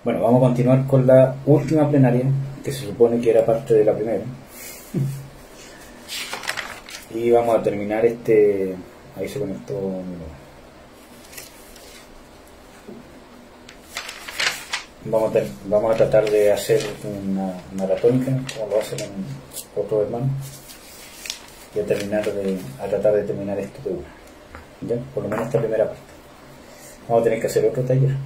Bueno, vamos a continuar con la última plenaria, que se supone que era parte de la primera. Y vamos a terminar este... Ahí se conectó... Vamos a tratar de hacer una maratónica, como lo hacen otros hermanos, y a tratar de terminar esto de una. ¿Ya? Por lo menos esta primera parte. Vamos a tener que hacer otro taller.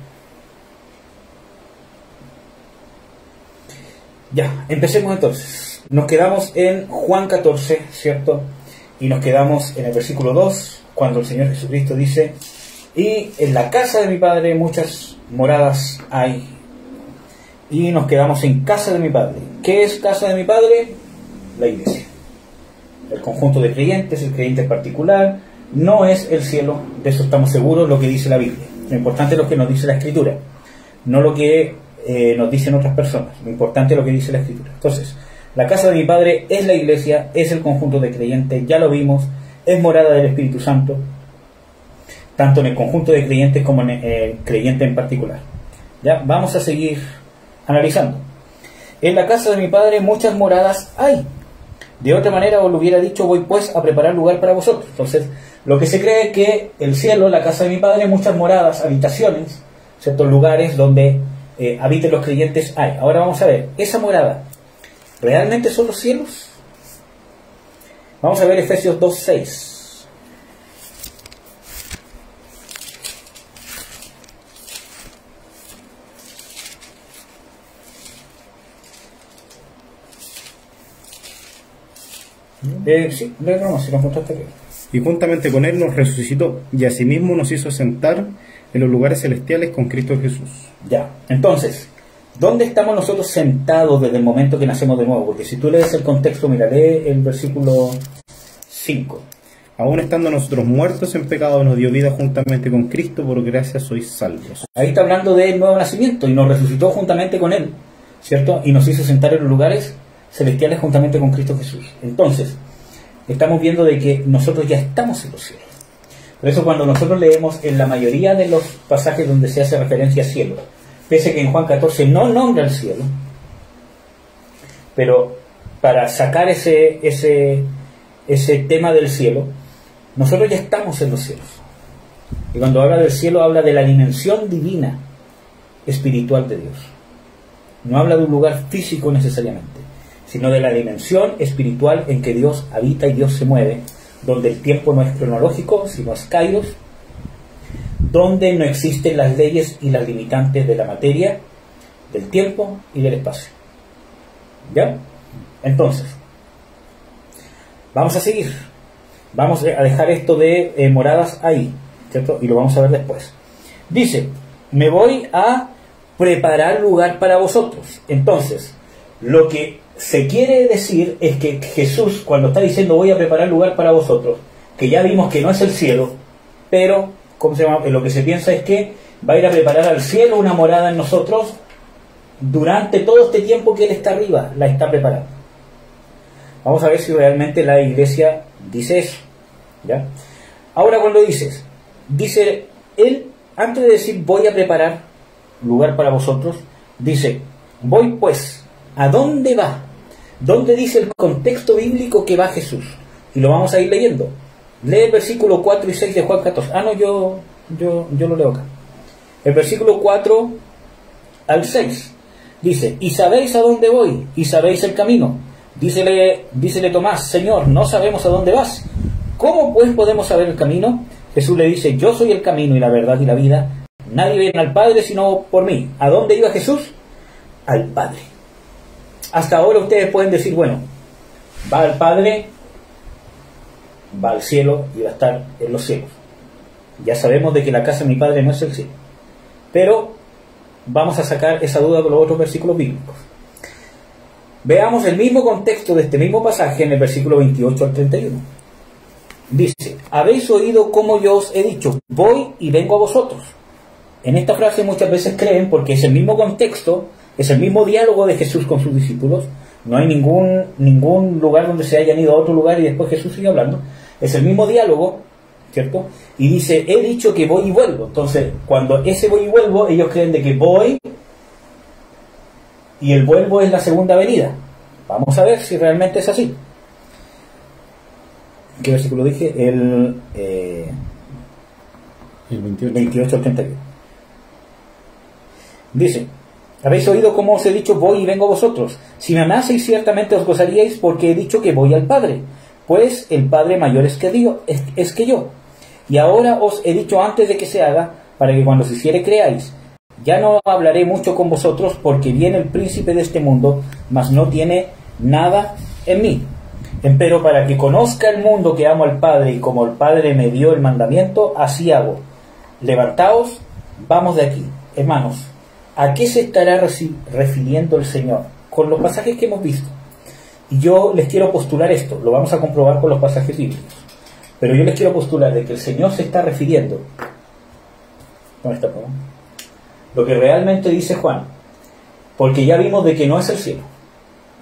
Ya, empecemos entonces. Nos quedamos en Juan 14, ¿cierto? Y nos quedamos en el versículo 2, cuando el Señor Jesucristo dice: y en la casa de mi Padre muchas moradas hay. Y nos quedamos en casa de mi Padre. ¿Qué es casa de mi Padre? La iglesia. El conjunto de creyentes, el creyente en particular. No es el cielo, de eso estamos seguros, lo que dice la Biblia. Lo importante es lo que nos dice la Escritura, no lo que nos dicen otras personas. Lo importante es lo que dice la Escritura. Entonces, la casa de mi Padre es la iglesia, es el conjunto de creyentes, ya lo vimos, es morada del Espíritu Santo, tanto en el conjunto de creyentes como en el creyente en particular. Ya, vamos a seguir analizando. En la casa de mi Padre muchas moradas hay. De otra manera os lo hubiera dicho: voy pues a preparar lugar para vosotros. Entonces, lo que se cree es que el cielo, la casa de mi Padre, muchas moradas, habitaciones, ciertos lugares donde habiten los creyentes hay. Ahora vamos a ver, esa morada, ¿realmente son los cielos? Vamos a ver Efesios 2:6. Sí, no, si nos contaste aquí. Y juntamente con Él nos resucitó, y asimismo nos hizo sentar en los lugares celestiales con Cristo Jesús. Ya, entonces, ¿dónde estamos nosotros sentados desde el momento que nacemos de nuevo? Porque si tú lees el contexto, mira, lee el versículo 5. Aún estando nosotros muertos en pecado, nos dio vida juntamente con Cristo, por gracia sois salvos. Ahí está hablando del nuevo nacimiento, y nos resucitó juntamente con Él, ¿cierto? Y nos hizo sentar en los lugares celestiales juntamente con Cristo Jesús. Entonces, estamos viendo de que nosotros ya estamos en los cielos. Por eso cuando nosotros leemos en la mayoría de los pasajes donde se hace referencia a cielo, pese que en Juan 14 no nombra el cielo, pero para sacar ese tema del cielo, nosotros ya estamos en los cielos. Y cuando habla del cielo, habla de la dimensión divina, espiritual de Dios. No habla de un lugar físico necesariamente, sino de la dimensión espiritual en que Dios habita y Dios se mueve, donde el tiempo no es cronológico, sino es kairos, donde no existen las leyes y las limitantes de la materia, del tiempo y del espacio. ¿Ya? Entonces, vamos a seguir. Vamos a dejar esto de moradas ahí, ¿cierto? Y lo vamos a ver después. Dice: me voy a preparar lugar para vosotros. Entonces, lo que se quiere decir es que Jesús, cuando está diciendo voy a preparar lugar para vosotros, que ya vimos que no es el cielo, pero ¿cómo se llama? Lo que se piensa es que va a ir a preparar al cielo una morada en nosotros durante todo este tiempo que Él está arriba, la está preparando. Vamos a ver si realmente la iglesia dice eso, ¿ya? Ahora, cuando dice Él, antes de decir voy a preparar lugar para vosotros, dice voy pues. ¿A dónde va? ¿Dónde dice el contexto bíblico que va Jesús? Y lo vamos a ir leyendo. Lee el versículo 4 y 6 de Juan 14. Ah, no, yo lo leo acá. El versículo 4 al 6 dice: y sabéis a dónde voy, y sabéis el camino. Dícele Tomás: Señor, no sabemos a dónde vas. ¿Cómo pues podemos saber el camino? Jesús le dice: yo soy el camino y la verdad y la vida. Nadie viene al Padre sino por mí. ¿A dónde iba Jesús? Al Padre. Hasta ahora ustedes pueden decir, bueno, va al Padre, va al cielo y va a estar en los cielos. Ya sabemos de que la casa de mi Padre no es el cielo. Pero vamos a sacar esa duda con los otros versículos bíblicos. Veamos el mismo contexto de este mismo pasaje en el versículo 28 al 31. Dice: habéis oído cómo yo os he dicho, voy y vengo a vosotros. En esta frase muchas veces creen, porque es el mismo contexto, es el mismo diálogo de Jesús con sus discípulos, no hay ningún lugar donde se hayan ido a otro lugar y después Jesús sigue hablando, es el mismo diálogo, ¿cierto? Y dice: he dicho que voy y vuelvo. Entonces, cuando ese voy y vuelvo, ellos creen de que voy y el vuelvo es la segunda venida. Vamos a ver si realmente es así. ¿Qué versículo dije? El 28 al 31. Dice: habéis oído cómo os he dicho, voy y vengo a vosotros. Si me amaseis, ciertamente os gozaríais, porque he dicho que voy al Padre, pues el Padre mayor es que yo. Y ahora os he dicho antes de que se haga, para que cuando se hiciere creáis. Ya no hablaré mucho con vosotros, porque viene el príncipe de este mundo, mas no tiene nada en mí. Empero para que conozca el mundo que amo al Padre, y como el Padre me dio el mandamiento, así hago. Levantaos, vamos de aquí. Hermanos, ¿a qué se estará refiriendo el Señor? Con los pasajes que hemos visto. Y yo les quiero postular esto, lo vamos a comprobar con los pasajes bíblicos. Pero yo les quiero postular de que el Señor se está refiriendo, ¿dónde está? Lo que realmente dice Juan, porque ya vimos de que no es el cielo,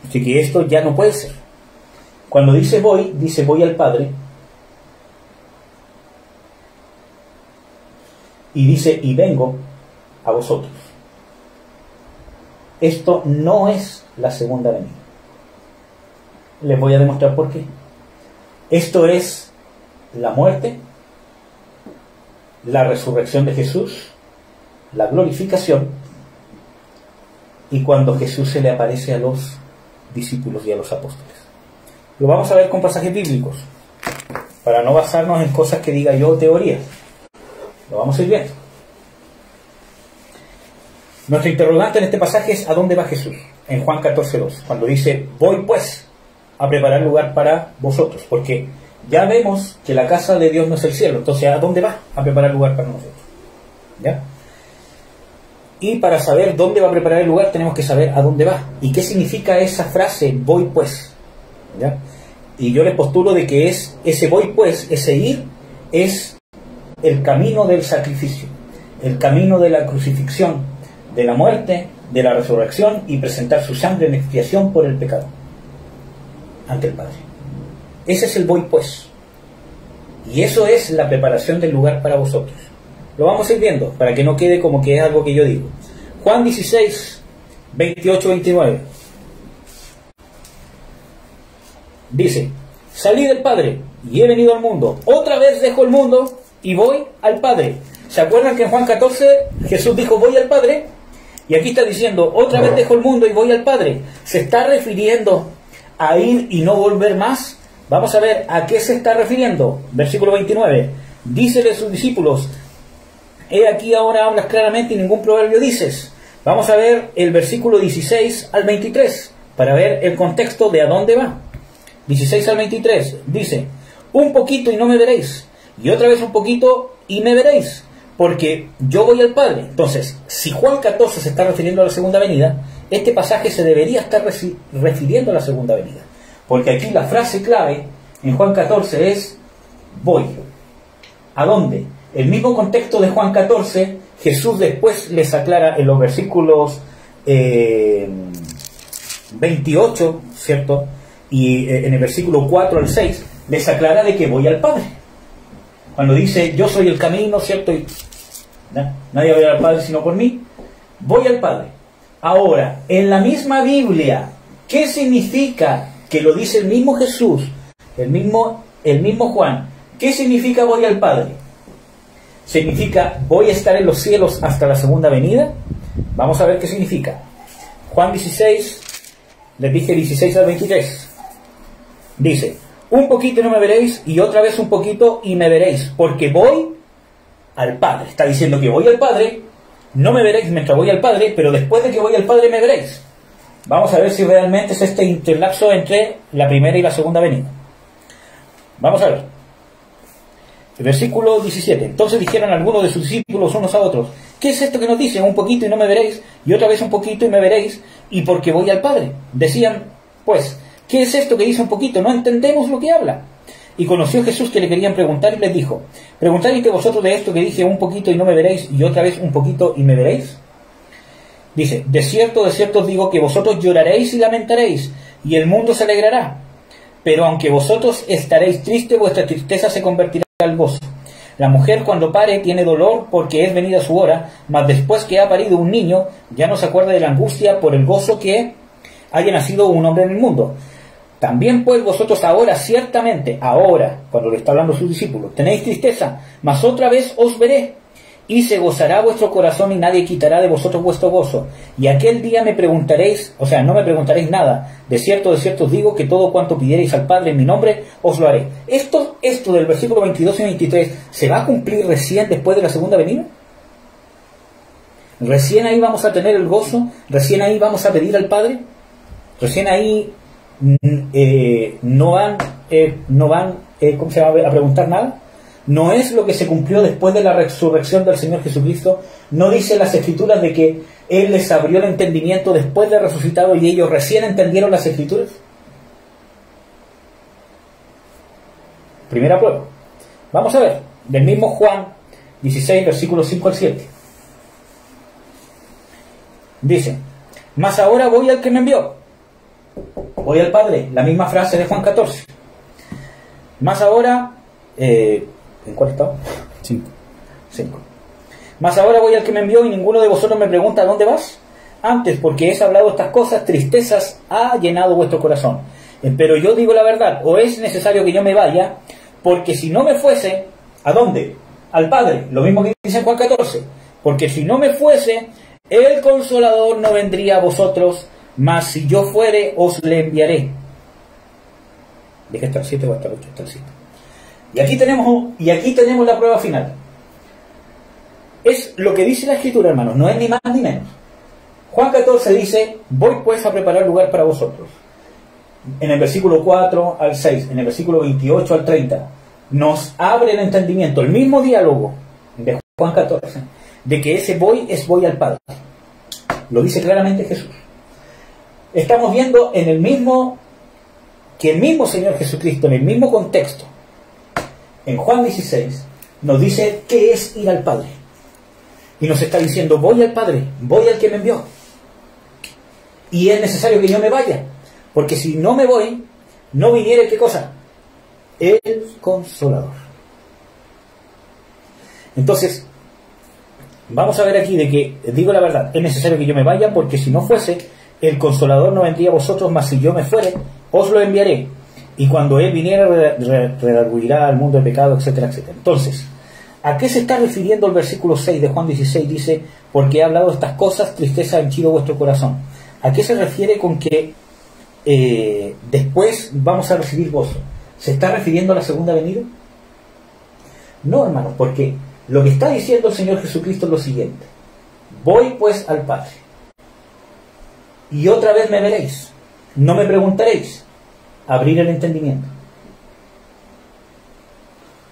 así que esto ya no puede ser. Cuando dice voy al Padre, y dice y vengo a vosotros. Esto no es la segunda venida. Les voy a demostrar por qué. Esto es la muerte, la resurrección de Jesús, la glorificación, y cuando Jesús se le aparece a los discípulos y a los apóstoles. Lo vamos a ver con pasajes bíblicos, para no basarnos en cosas que diga yo, teorías. Lo vamos a ir viendo. Nuestro interrogante en este pasaje es: ¿a dónde va Jesús? En Juan 14:2, cuando dice voy pues a preparar lugar para vosotros, porque ya vemos que la casa de Dios no es el cielo. Entonces, ¿a dónde va? A preparar lugar para nosotros. ¿Ya? Y para saber dónde va a preparar el lugar, tenemos que saber a dónde va. ¿Y qué significa esa frase, voy pues? ¿Ya? Y yo les postulo de que es ese voy pues, ese ir, es el camino del sacrificio, el camino de la crucifixión, de la muerte, de la resurrección, y presentar su sangre en expiación por el pecado ante el Padre. Ese es el voy pues. Y eso es la preparación del lugar para vosotros. Lo vamos a ir viendo, para que no quede como que es algo que yo digo. Juan 16, 28, 29. Dice: salí del Padre y he venido al mundo. Otra vez dejo el mundo y voy al Padre. ¿Se acuerdan que en Juan 14 Jesús dijo voy al Padre? Y aquí está diciendo otra vez dejo el mundo y voy al Padre. ¿Se está refiriendo a ir y no volver más? Vamos a ver a qué se está refiriendo. Versículo 29. Dícele a sus discípulos: he aquí ahora hablas claramente y ningún proverbio dices. Vamos a ver el versículo 16 al 23 para ver el contexto de a dónde va. 16 al 23 dice: un poquito y no me veréis, y otra vez un poquito y me veréis, porque yo voy al Padre. Entonces, si Juan 14 se está refiriendo a la segunda venida, este pasaje se debería estar refiriendo a la segunda venida, porque aquí la frase clave en Juan 14 es voy. ¿A dónde? El mismo contexto de Juan 14, Jesús después les aclara en los versículos 28, ¿cierto? Y en el versículo 4 al 6, les aclara de que voy al Padre. Cuando dice, yo soy el camino, ¿cierto? Y nadie va a ir al Padre sino por mí. Voy al Padre. Ahora, en la misma Biblia, ¿qué significa? Que lo dice el mismo Jesús, el mismo Juan. ¿Qué significa voy al Padre? ¿Significa voy a estar en los cielos hasta la segunda venida? Vamos a ver qué significa. Juan 16, les dije 16 al 23. Dice, un poquito y no me veréis, y otra vez un poquito y me veréis, porque voy al Padre. Está diciendo que voy al Padre, no me veréis mientras voy al Padre, pero después de que voy al Padre me veréis. Vamos a ver si realmente es este interlapso entre la primera y la segunda venida. Vamos a ver. El versículo 17. Entonces dijeron algunos de sus discípulos unos a otros: ¿qué es esto que nos dice? Un poquito y no me veréis, y otra vez un poquito y me veréis, y porque voy al Padre. Decían, pues, ¿qué es esto que dice un poquito? No entendemos lo que habla. Y conoció Jesús que le querían preguntar y les dijo: ¿preguntáis que vosotros de esto que dije un poquito y no me veréis, y otra vez un poquito y me veréis? Dice, de cierto os digo que vosotros lloraréis y lamentaréis, y el mundo se alegrará. Pero aunque vosotros estaréis tristes, vuestra tristeza se convertirá al gozo. La mujer cuando pare tiene dolor porque es venida su hora, mas después que ha parido un niño, ya no se acuerda de la angustia por el gozo que haya nacido un hombre en el mundo. También pues vosotros ahora, ciertamente, ahora, cuando le está hablando a sus discípulos, tenéis tristeza, mas otra vez os veré, y se gozará vuestro corazón y nadie quitará de vosotros vuestro gozo. Y aquel día me preguntaréis, o sea, no me preguntaréis nada. De cierto os digo que todo cuanto pidierais al Padre en mi nombre, os lo haré. Esto del versículo 22 y 23, ¿se va a cumplir recién después de la segunda venida? ¿Recién ahí vamos a tener el gozo? ¿Recién ahí vamos a pedir al Padre? ¿Recién ahí no van ¿cómo se va a preguntar nada? ¿No es lo que se cumplió después de la resurrección del Señor Jesucristo? ¿No dice las Escrituras de que Él les abrió el entendimiento después de resucitado y ellos recién entendieron las Escrituras? Primera prueba. Vamos a ver, del mismo Juan 16, versículos 5 al 7. Dice: mas ahora voy al que me envió, voy al Padre, la misma frase de Juan 14. Mas ahora... ¿en cuál estaba? 5. Mas ahora voy al que me envió y ninguno de vosotros me pregunta: ¿a dónde vas? Antes, porque he hablado estas cosas, tristezas ha llenado vuestro corazón. Pero yo digo la verdad, o es necesario que yo me vaya, porque si no me fuese, ¿a dónde? Al Padre, lo mismo que dice en Juan 14. Porque si no me fuese, el Consolador no vendría a vosotros, mas si yo fuere, os le enviaré. Dije hasta el 7 o hasta el 8, hasta el 7. Y aquí tenemos la prueba final. Es lo que dice la Escritura, hermanos, no es ni más ni menos. Juan 14 dice: voy pues a preparar lugar para vosotros. En el versículo 4 al 6, en el versículo 28 al 30, nos abre el entendimiento, el mismo diálogo de Juan 14, de que ese voy es voy al Padre. Lo dice claramente Jesús. Estamos viendo que el mismo Señor Jesucristo, en el mismo contexto, en Juan 16, nos dice qué es ir al Padre. Y nos está diciendo: voy al Padre, voy al que me envió. Y es necesario que yo me vaya, porque si no me voy, no viniera, ¿qué cosa? El Consolador. Entonces, vamos a ver aquí de que, digo la verdad, es necesario que yo me vaya, porque si no fuese, el Consolador no vendría a vosotros, mas si yo me fuere, os lo enviaré. Y cuando Él viniera, redarguirá al mundo de pecado, etcétera, etcétera. Entonces, ¿a qué se está refiriendo el versículo 6 de Juan 16? Dice: porque he hablado estas cosas, tristeza ha henchido vuestro corazón. ¿A qué se refiere con que después vamos a recibir gozo? ¿Se está refiriendo a la segunda venida? No, hermanos, porque lo que está diciendo el Señor Jesucristo es lo siguiente: voy pues al Padre, y otra vez me veréis, no me preguntaréis. Abrir el entendimiento.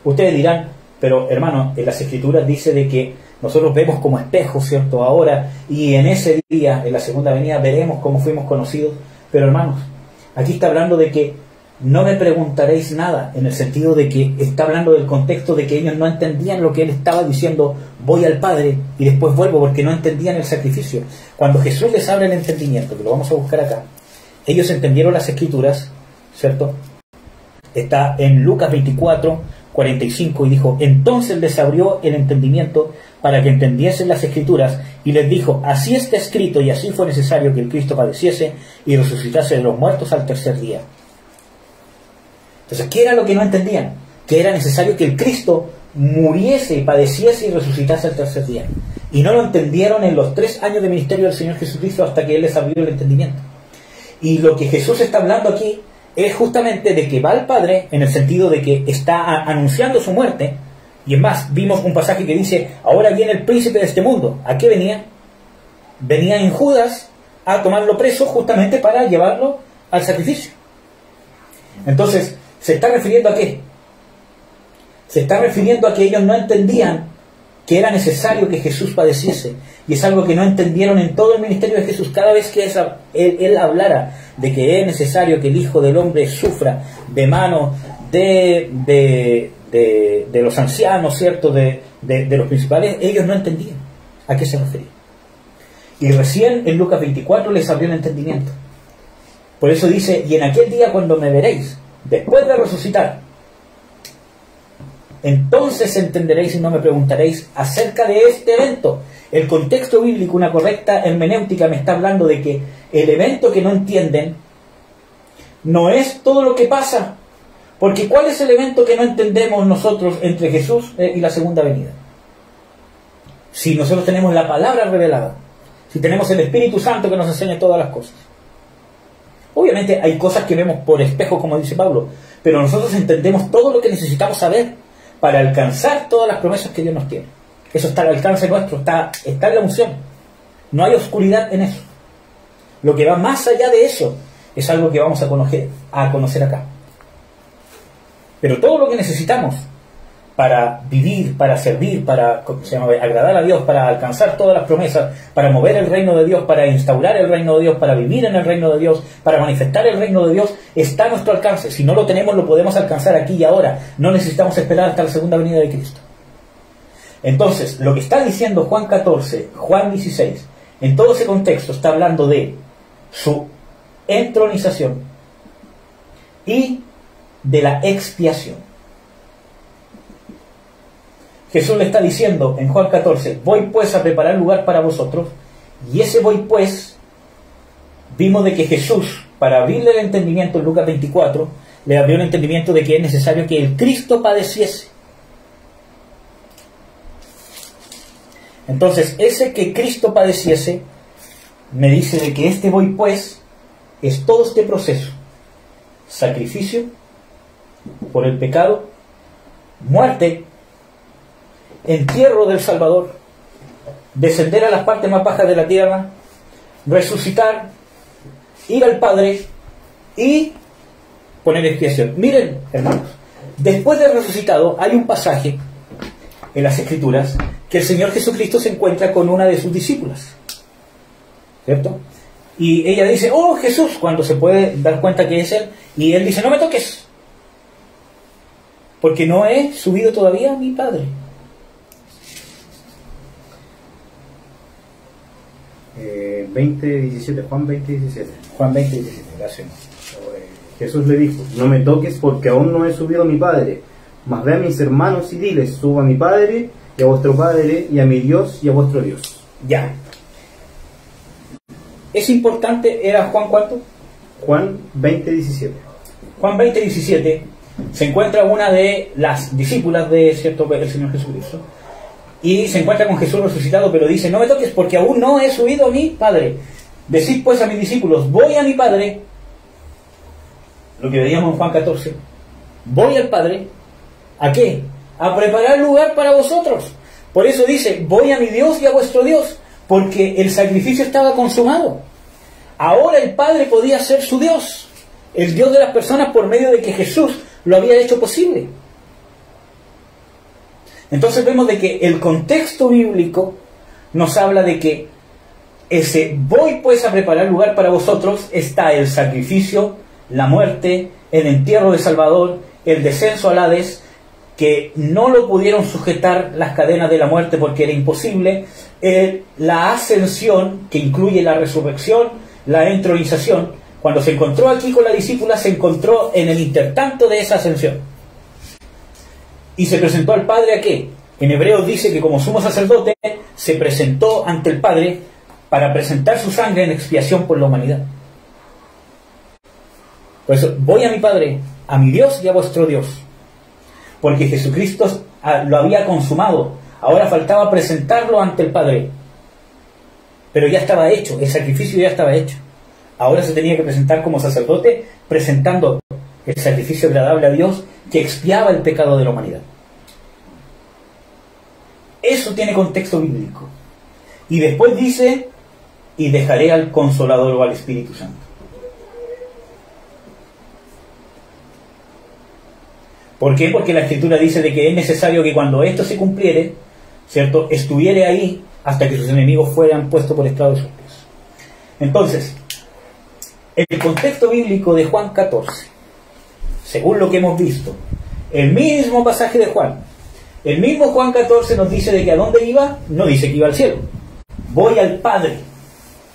Ustedes dirán: pero hermano, en las Escrituras dice de que nosotros vemos como espejos, ¿cierto? Ahora, y en ese día, en la segunda venida, veremos cómo fuimos conocidos. Pero hermanos, aquí está hablando de que no me preguntaréis nada, en el sentido de que está hablando del contexto de que ellos no entendían lo que Él estaba diciendo: voy al Padre y después vuelvo, porque no entendían el sacrificio. Cuando Jesús les abre el entendimiento, que lo vamos a buscar acá, ellos entendieron las Escrituras, ¿cierto? Está en Lucas 24, 45, y dijo: entonces les abrió el entendimiento para que entendiesen las Escrituras, y les dijo: así está escrito, y así fue necesario que el Cristo padeciese y resucitase de los muertos al tercer día. Entonces, ¿qué era lo que no entendían? Que era necesario que el Cristo muriese, padeciese y resucitase al tercer día. Y no lo entendieron en los 3 años de ministerio del Señor Jesucristo, hasta que Él les abrió el entendimiento. Y lo que Jesús está hablando aquí es justamente de que va al Padre, en el sentido de que está anunciando su muerte. Y es más, vimos un pasaje que dice: ahora viene el príncipe de este mundo. ¿A qué venía? Venía en Judas a tomarlo preso, justamente para llevarlo al sacrificio. Entonces, ¿se está refiriendo a qué? Se está refiriendo a que ellos no entendían que era necesario que Jesús padeciese. Y es algo que no entendieron en todo el ministerio de Jesús. Cada vez que él hablara de que es necesario que el Hijo del Hombre sufra de mano de los ancianos, ¿cierto? De los principales, ellos no entendían a qué se refería. Y recién en Lucas 24 les abrió el entendimiento. Por eso dice: y en aquel día cuando me veréis, después de resucitar, entonces entenderéis y no me preguntaréis acerca de este evento. El contexto bíblico, una correcta hermenéutica, me está hablando de que el evento que no entienden no es todo lo que pasa. Porque ¿cuál es el evento que no entendemos nosotros entre Jesús y la segunda venida? Si nosotros tenemos la palabra revelada, si tenemos el Espíritu Santo que nos enseña todas las cosas. Obviamente hay cosas que vemos por espejo, como dice Pablo, pero nosotros entendemos todo lo que necesitamos saber para alcanzar todas las promesas que Dios nos tiene. Eso está al alcance nuestro, está en la unción. No hay oscuridad en eso. Lo que va más allá de eso es algo que vamos a conocer acá. Pero todo lo que necesitamos para vivir, para servir, para agradar a Dios, para alcanzar todas las promesas, para mover el reino de Dios, para instaurar el reino de Dios, para vivir en el reino de Dios, para manifestar el reino de Dios, está a nuestro alcance. Si no lo tenemos, lo podemos alcanzar aquí y ahora. No necesitamos esperar hasta la segunda venida de Cristo. Entonces, lo que está diciendo Juan 14, Juan 16, en todo ese contexto está hablando de su entronización y de la expiación. Jesús le está diciendo en Juan 14, voy pues a preparar lugar para vosotros, y ese voy pues, vimos de que Jesús, para abrirle el entendimiento en Lucas 24, le abrió el entendimiento de que es necesario que el Cristo padeciese. Entonces, ese que Cristo padeciese, me dice de que este voy pues, es todo este proceso: sacrificio por el pecado, muerte, entierro del Salvador, descender a las partes más bajas de la tierra, resucitar, ir al Padre y poner expiación. Miren, hermanos, después de resucitado hay un pasaje en las Escrituras que el Señor Jesucristo se encuentra con una de sus discípulas, ¿cierto? Y ella dice, oh Jesús, cuando se puede dar cuenta que es Él, y Él dice, no me toques, porque no he subido todavía a mi Padre. 20:17, Juan 20:17. Juan 20:17, gracias. Jesús le dijo, no me toques porque aún no he subido a mi Padre, mas ve a mis hermanos y diles, subo a mi Padre y a vuestro Padre y a mi Dios y a vuestro Dios. Ya. Es importante, ¿era Juan cuánto? Juan 20:17. Juan 20:17 se encuentra una de las discípulas de cierto el Señor Jesucristo y se encuentra con Jesús resucitado, pero dice, no me toques porque aún no he subido a mi Padre. Decid pues a mis discípulos, voy a mi Padre, lo que veíamos en Juan 14, voy al Padre, ¿a qué? A preparar lugar para vosotros. Por eso dice, voy a mi Dios y a vuestro Dios, porque el sacrificio estaba consumado. Ahora el Padre podía ser su Dios, el Dios de las personas, por medio de que Jesús lo había hecho posible. Entonces vemos de que el contexto bíblico nos habla de que ese voy pues a preparar lugar para vosotros está el sacrificio, la muerte, el entierro de Salvador, el descenso al Hades, que no lo pudieron sujetar las cadenas de la muerte porque era imposible, la ascensión, que incluye la resurrección, la entronización. Cuando se encontró aquí con la discípula, se encontró en el intertanto de esa ascensión. Y se presentó al Padre ¿a qué? En Hebreos dice que como sumo sacerdote se presentó ante el Padre para presentar su sangre en expiación por la humanidad. Por eso, voy a mi Padre, a mi Dios y a vuestro Dios. Porque Jesucristo lo había consumado. Ahora faltaba presentarlo ante el Padre. Pero ya estaba hecho, el sacrificio ya estaba hecho. Ahora se tenía que presentar como sacerdote, presentando el sacrificio agradable a Dios que expiaba el pecado de la humanidad. Eso tiene contexto bíblico. Y después dice, y dejaré al Consolador o al Espíritu Santo. ¿Por qué? Porque la Escritura dice de que es necesario que cuando esto se cumpliere, ¿cierto?, estuviere ahí hasta que sus enemigos fueran puestos por estrado de sus pies. Entonces, el contexto bíblico de Juan 14, según lo que hemos visto, el mismo pasaje de Juan, el mismo Juan 14 nos dice de que a dónde iba, no dice que iba al cielo. Voy al Padre.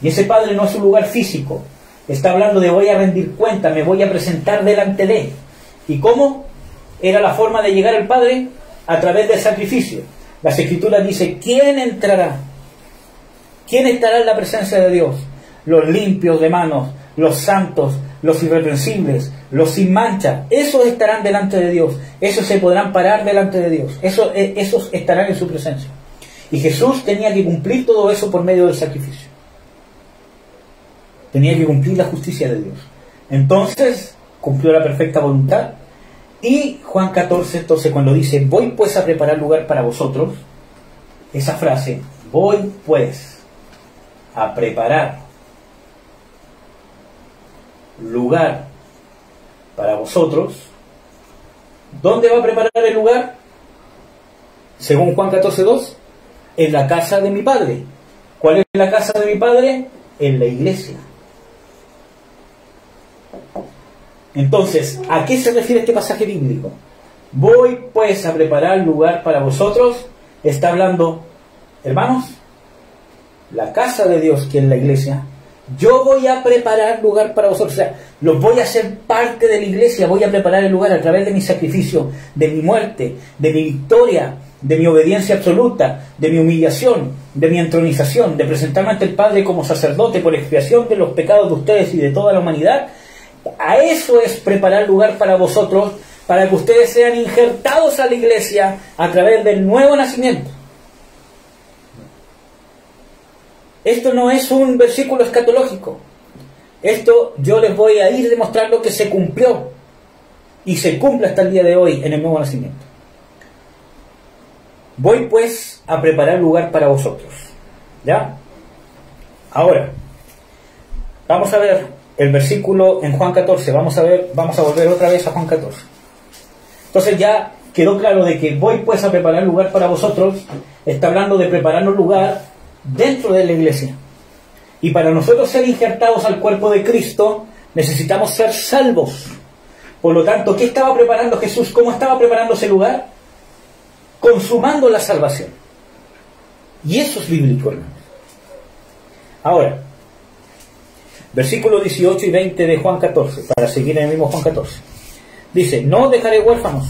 Y ese Padre no es un lugar físico. Está hablando de voy a rendir cuenta, me voy a presentar delante de Él. ¿Y cómo era la forma de llegar al Padre? a través del sacrificio. Las Escrituras dicen, ¿quién entrará? ¿Quién estará en la presencia de Dios? Los limpios de manos, los santos, los irreprensibles, los sin mancha. Esos estarán delante de Dios. Esos se podrán parar delante de Dios. Esos estarán en su presencia. Y Jesús tenía que cumplir todo eso por medio del sacrificio. Tenía que cumplir la justicia de Dios. Entonces, cumplió la perfecta voluntad. Y Juan 14, entonces, cuando dice, voy pues a preparar lugar para vosotros, esa frase, voy pues a preparar lugar para vosotros. ¿Dónde va a preparar el lugar? Según Juan 14:2, en la casa de mi Padre. ¿Cuál es la casa de mi Padre? En la iglesia. Entonces, ¿a qué se refiere este pasaje bíblico? Voy pues a preparar lugar para vosotros. Está hablando, hermanos, la casa de Dios, que es la iglesia. Yo voy a preparar lugar para vosotros. O sea, los voy a hacer parte de la iglesia. Voy a preparar el lugar a través de mi sacrificio, de mi muerte, de mi victoria, de mi obediencia absoluta, de mi humillación, de mi entronización, de presentarme ante el Padre como sacerdote por expiación de los pecados de ustedes y de toda la humanidad. A eso es preparar lugar para vosotros, para que ustedes sean injertados a la iglesia a través del nuevo nacimiento. Esto no es un versículo escatológico. Esto yo les voy a ir demostrando que se cumplió y se cumple hasta el día de hoy en el nuevo nacimiento. Voy pues a preparar lugar para vosotros. ¿Ya? Ahora, vamos a ver el versículo en Juan 14. Vamos a volver otra vez a Juan 14. Entonces ya quedó claro de que voy pues a preparar lugar para vosotros. Está hablando de prepararnos lugar dentro de la iglesia. Y para nosotros ser injertados al cuerpo de Cristo, necesitamos ser salvos. Por lo tanto, ¿qué estaba preparando Jesús? ¿Cómo estaba preparando ese lugar? Consumando la salvación. Y eso es bíblico, hermanos. Ahora, versículos 18 y 20 de Juan 14, para seguir en el mismo Juan 14. Dice, no os dejaré huérfanos,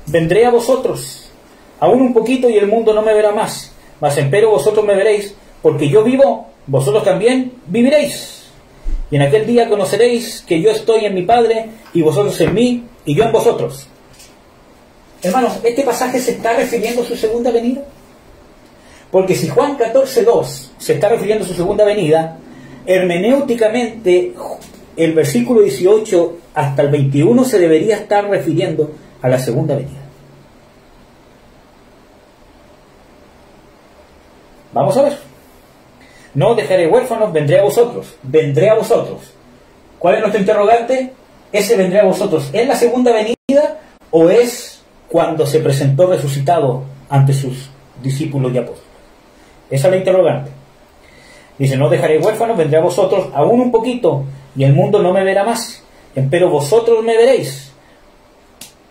vendré a vosotros, aún un poquito y el mundo no me verá más, mas empero vosotros me veréis, porque yo vivo, vosotros también viviréis. Y en aquel día conoceréis que yo estoy en mi Padre, y vosotros en mí, y yo en vosotros. Hermanos, ¿este pasaje se está refiriendo a su segunda venida? Porque si Juan 14:2 se está refiriendo a su segunda venida, hermenéuticamente el versículo 18 hasta el 21 se debería estar refiriendo a la segunda venida. Vamos a ver. No os dejaré huérfanos, vendré a vosotros. Vendré a vosotros. ¿Cuál es nuestro interrogante? ¿Ese vendré a vosotros es la segunda venida o es cuando se presentó resucitado ante sus discípulos y apóstoles? Esa es la interrogante. Dice, no os dejaré huérfanos, vendré a vosotros aún un poquito y el mundo no me verá más, pero vosotros me veréis.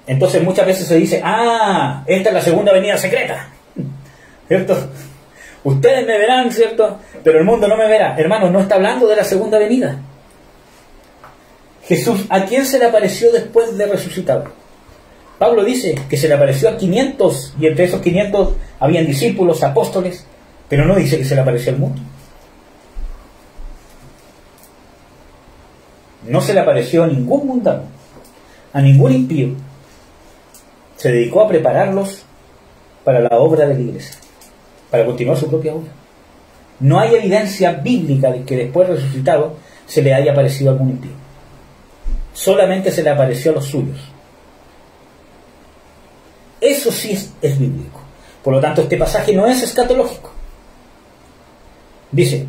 Entonces muchas veces se dice, esta es la segunda venida secreta, ¿cierto? Ustedes me verán, ¿cierto? Pero el mundo no me verá. Hermanos, no está hablando de la segunda venida. Jesús, ¿a quién se le apareció después de resucitado? Pablo dice que se le apareció a 500 y entre esos 500 habían discípulos, apóstoles, pero no dice que se le apareció al mundo. No se le apareció a ningún mundano, a ningún impío. Se dedicó a prepararlos para la obra de la iglesia, para continuar su propia obra. No hay evidencia bíblica de que después de resucitado se le haya aparecido a algún impío. Solamente se le apareció a los suyos. Eso sí es bíblico. Por lo tanto, este pasaje no es escatológico. Dice,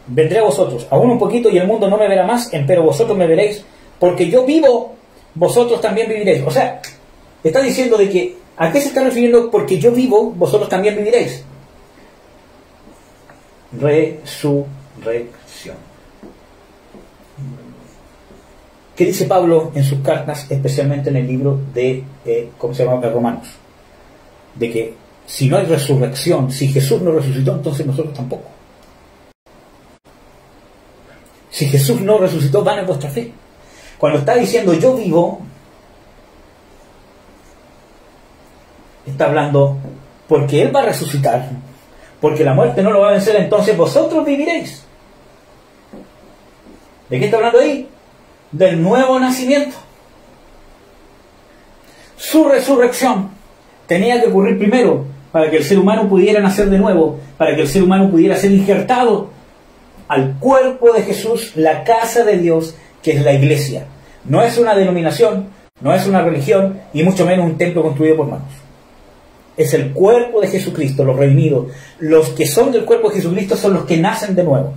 vendré a vosotros aún un poquito y el mundo no me verá más, pero vosotros me veréis, porque yo vivo, vosotros también viviréis. O sea, está diciendo de que, ¿a qué se está refiriendo? Porque yo vivo, vosotros también viviréis. Resurrección. ¿Qué dice Pablo en sus cartas, especialmente en el libro de, ¿cómo se llama? De Romanos? De que si no hay resurrección, si Jesús no resucitó, entonces nosotros tampoco. Si Jesús no resucitó, vana es vuestra fe. Cuando está diciendo yo vivo, está hablando porque Él va a resucitar, porque la muerte no lo va a vencer, entonces vosotros viviréis. ¿De qué está hablando ahí? Del nuevo nacimiento. Su resurrección tenía que ocurrir primero para que el ser humano pudiera nacer de nuevo, para que el ser humano pudiera ser injertado al cuerpo de Jesús, la casa de Dios, que es la iglesia. No es una denominación, no es una religión, y mucho menos un templo construido por manos. Es el cuerpo de Jesucristo, los redimidos. Los que son del cuerpo de Jesucristo son los que nacen de nuevo.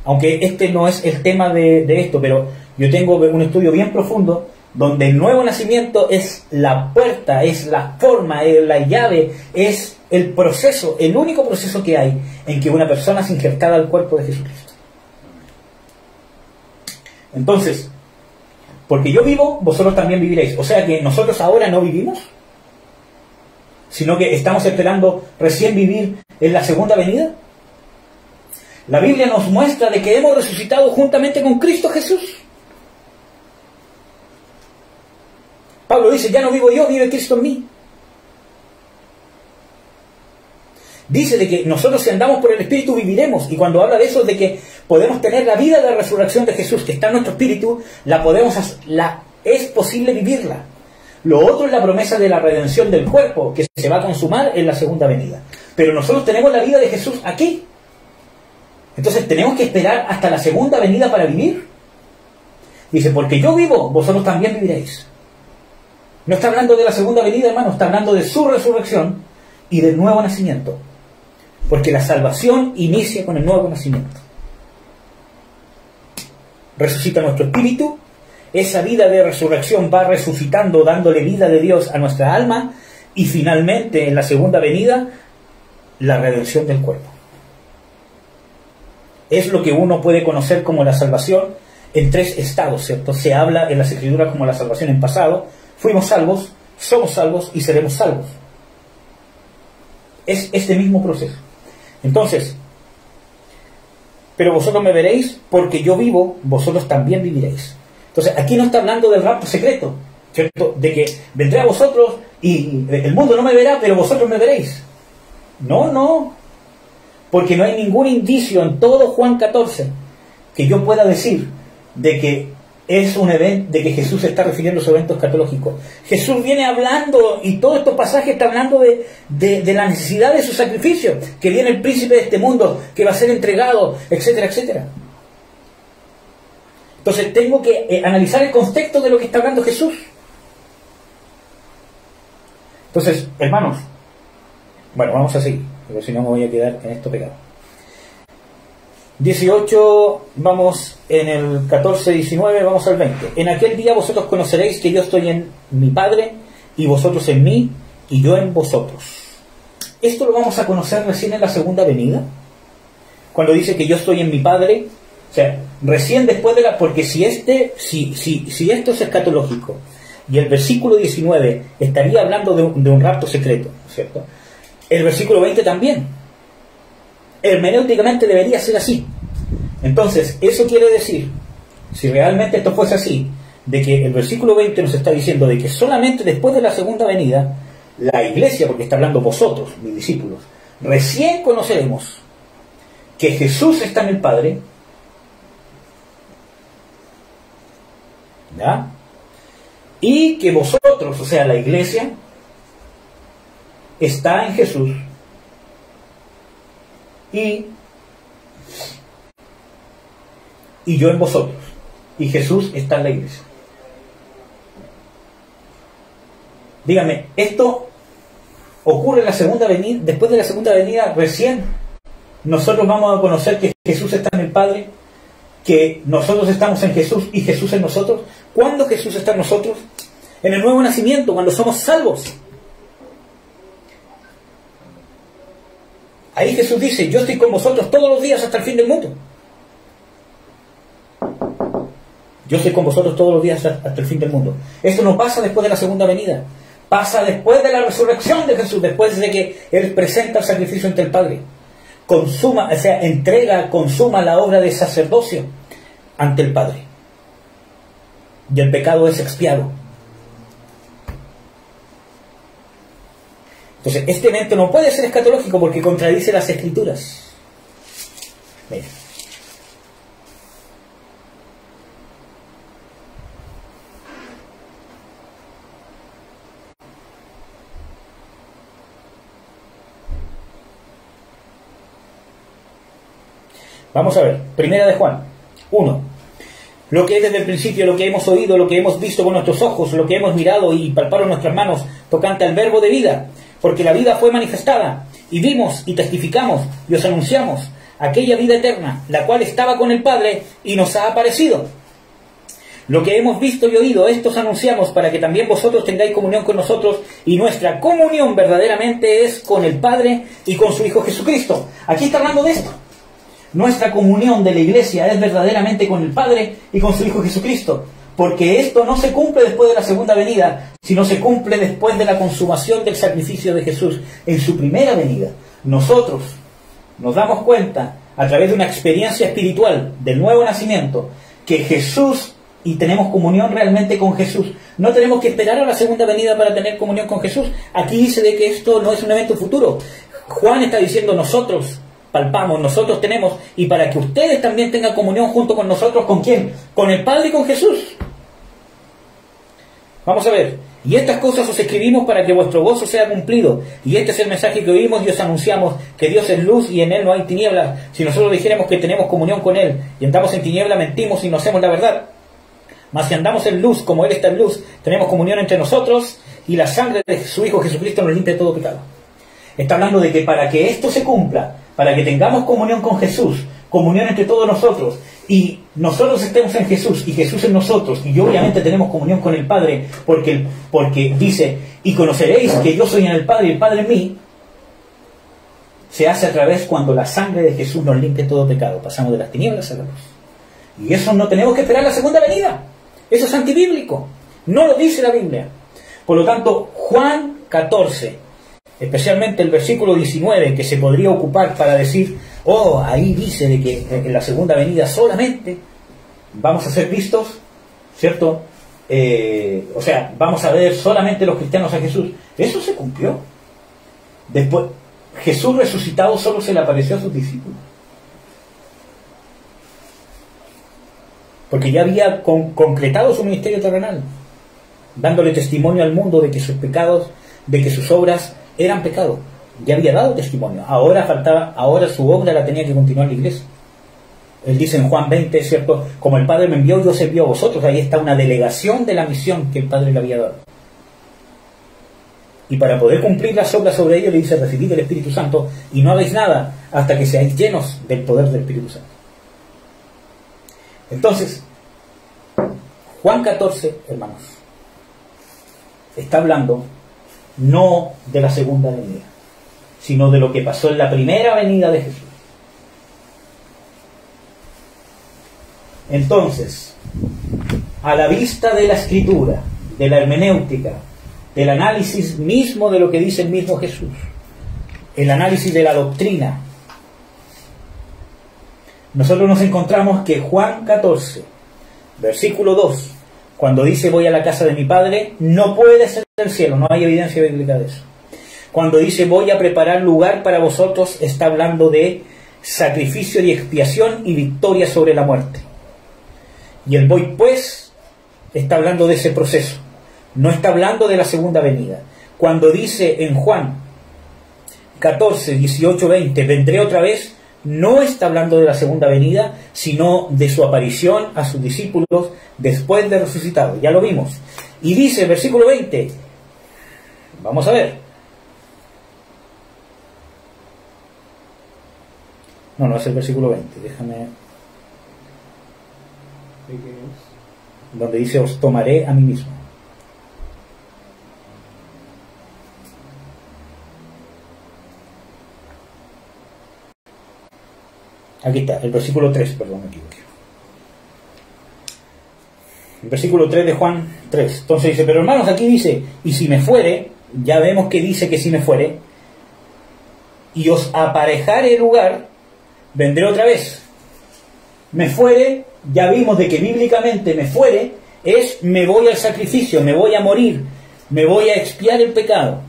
Aunque este no es el tema de esto, pero yo tengo un estudio bien profundo donde el nuevo nacimiento es la puerta, es la forma, es la llave, es el proceso, el único proceso que hay en que una persona es injertada al cuerpo de Jesucristo. Entonces, porque yo vivo, vosotros también viviréis. O sea que nosotros ahora no vivimos, sino que estamos esperando recién vivir en la segunda venida. La Biblia nos muestra de que hemos resucitado juntamente con Cristo Jesús. Pablo dice, ya no vivo yo, vive Cristo en mí. Dice de que nosotros si andamos por el Espíritu viviremos, y cuando habla de eso, de que podemos tener la vida de la resurrección de Jesús que está en nuestro Espíritu, es posible vivirla. Lo otro es la promesa de la redención del cuerpo, que se va a consumar en la segunda venida. Pero nosotros tenemos la vida de Jesús aquí. Entonces tenemos que esperar hasta la segunda venida para vivir. Dice, porque yo vivo, vosotros también viviréis. No está hablando de la segunda venida, hermano, está hablando de su resurrección y del nuevo nacimiento. Porque la salvación inicia con el nuevo nacimiento. Resucita nuestro espíritu, esa vida de resurrección va resucitando, dándole vida de Dios a nuestra alma, y finalmente en la segunda venida, la redención del cuerpo. Es lo que uno puede conocer como la salvación en tres estados, ¿cierto? Se habla en las Escrituras como la salvación en pasado. Fuimos salvos, somos salvos y seremos salvos. Es este mismo proceso. Entonces, pero vosotros me veréis porque yo vivo, vosotros también viviréis. Entonces, aquí no está hablando del rapto secreto, ¿cierto? De que vendré a vosotros y el mundo no me verá, pero vosotros me veréis. No. Porque no hay ningún indicio en todo Juan 14 que yo pueda decir de que es un evento, de que Jesús se está refiriendo a los eventos escatológicos. Jesús viene hablando, y todos estos pasajes están hablando de la necesidad de su sacrificio, que viene el príncipe de este mundo, que va a ser entregado, etcétera, etcétera. Entonces tengo que analizar el contexto de lo que está hablando Jesús. Entonces, hermanos, bueno, vamos a seguir, porque si no me voy a quedar en esto pegado. 18, vamos en el 14, 19, vamos al 20. En aquel día vosotros conoceréis que yo estoy en mi Padre, y vosotros en mí, y yo en vosotros. Esto lo vamos a conocer recién en la segunda venida, cuando dice que yo estoy en mi Padre. O sea, recién después de la... Porque si esto es escatológico, y el versículo 19 estaría hablando de un rapto secreto, ¿cierto? El versículo 20 también. Hermenéuticamente debería ser así. Entonces, eso quiere decir, si realmente esto fuese así, de que el versículo 20 nos está diciendo de que solamente después de la segunda venida, la iglesia, porque está hablando vosotros, mis discípulos, recién conoceremos que Jesús está en el Padre, ¿ya? Y que vosotros, o sea, la iglesia, está en Jesús, y yo en vosotros, y Jesús está en la iglesia. Dígame, ¿esto ocurre en la segunda venida? Después de la segunda venida, recién nosotros vamos a conocer que Jesús está en el Padre, que nosotros estamos en Jesús y Jesús en nosotros. ¿Cuándo Jesús está en nosotros? En el nuevo nacimiento, cuando somos salvos. Ahí Jesús dice, yo estoy con vosotros todos los días hasta el fin del mundo. Yo estoy con vosotros todos los días hasta el fin del mundo. Esto no pasa después de la segunda venida. Pasa después de la resurrección de Jesús, después de que Él presenta el sacrificio ante el Padre. Consuma, o sea, consuma la obra de sacerdocio ante el Padre. Y el pecado es expiado. Entonces, este evento no puede ser escatológico porque contradice las Escrituras. Mira. Vamos a ver, primera de Juan 1. Lo que es desde el principio, lo que hemos oído, lo que hemos visto con nuestros ojos, lo que hemos mirado y palparon nuestras manos tocante al verbo de vida, porque la vida fue manifestada, y vimos y testificamos y os anunciamos aquella vida eterna, la cual estaba con el Padre y nos ha aparecido. Lo que hemos visto y oído, esto os anunciamos para que también vosotros tengáis comunión con nosotros, y nuestra comunión verdaderamente es con el Padre y con su Hijo Jesucristo. Aquí está hablando de esto. Nuestra comunión de la Iglesia es verdaderamente con el Padre y con su Hijo Jesucristo, porque esto no se cumple después de la segunda venida, sino se cumple después de la consumación del sacrificio de Jesús en su primera venida. Nosotros nos damos cuenta, a través de una experiencia espiritual del nuevo nacimiento, que Jesús, y tenemos comunión realmente con Jesús. No tenemos que esperar a la segunda venida para tener comunión con Jesús. Aquí dice de que esto no es un evento futuro. Juan está diciendo nosotros palpamos, nosotros tenemos, y para que ustedes también tengan comunión junto con nosotros, ¿con quién? Con el Padre y con Jesús. Vamos a ver, y estas cosas os escribimos para que vuestro gozo sea cumplido, y este es el mensaje que oímos y os anunciamos, que Dios es luz y en Él no hay tinieblas. Si nosotros dijéramos que tenemos comunión con Él y andamos en tiniebla, mentimos y no hacemos la verdad. Mas si andamos en luz, como Él está en luz, tenemos comunión entre nosotros, y la sangre de su Hijo Jesucristo nos limpia de todo pecado. Está hablando de que para que esto se cumpla, para que tengamos comunión con Jesús, comunión entre todos nosotros, y nosotros estemos en Jesús y Jesús en nosotros, y obviamente tenemos comunión con el Padre, porque dice, y conoceréis que yo soy en el Padre y el Padre en mí, se hace a través cuando la sangre de Jesús nos limpia todo pecado, pasamos de las tinieblas a la luz. Y eso no tenemos que esperar la segunda venida, eso es antibíblico, no lo dice la Biblia. Por lo tanto, Juan 14, especialmente el versículo 19, que se podría ocupar para decir, oh, ahí dice de que en la segunda venida solamente vamos a ser vistos, ¿cierto? O sea, vamos a ver solamente los cristianos a Jesús. Eso se cumplió. Después, Jesús resucitado solo se le apareció a sus discípulos. Porque ya había concretado su ministerio terrenal, dándole testimonio al mundo de que sus pecados, de que sus obras eran pecado. Ya había dado testimonio. Ahora su obra la tenía que continuar la iglesia. Él dice en Juan 20, ¿cierto? Como el Padre me envió, yo os envío a vosotros. Ahí está una delegación de la misión que el Padre le había dado. Y para poder cumplir las obras sobre ellos le dice, recibid el Espíritu Santo y no hagáis nada hasta que seáis llenos del poder del Espíritu Santo. Entonces, Juan 14, hermanos, está hablando no de la segunda venida, sino de lo que pasó en la primera venida de Jesús. Entonces, a la vista de la escritura, de la hermenéutica, del análisis mismo de lo que dice el mismo Jesús, el análisis de la doctrina, nosotros nos encontramos que Juan 14, versículo 2, cuando dice voy a la casa de mi Padre, no puede ser del cielo, no hay evidencia bíblica de eso. Cuando dice voy a preparar lugar para vosotros, está hablando de sacrificio y expiación y victoria sobre la muerte. Y el voy pues está hablando de ese proceso, no está hablando de la segunda venida. Cuando dice en Juan 14, 18, 20, vendré otra vez, no está hablando de la segunda venida, sino de su aparición a sus discípulos después de resucitado. Ya lo vimos. Y dice, versículo 20, vamos a ver. No es el versículo 20, déjame. Donde dice, os tomaré a mí mismo. Aquí está, el versículo 3, perdón, me equivoqué. El versículo 3 de Juan 3. Entonces dice, pero hermanos, aquí dice, y si me fuere, ya vemos que dice que si me fuere, y os aparejare lugar, vendré otra vez. Me fuere, ya vimos de que bíblicamente me fuere, es me voy al sacrificio, me voy a morir, me voy a expiar el pecado,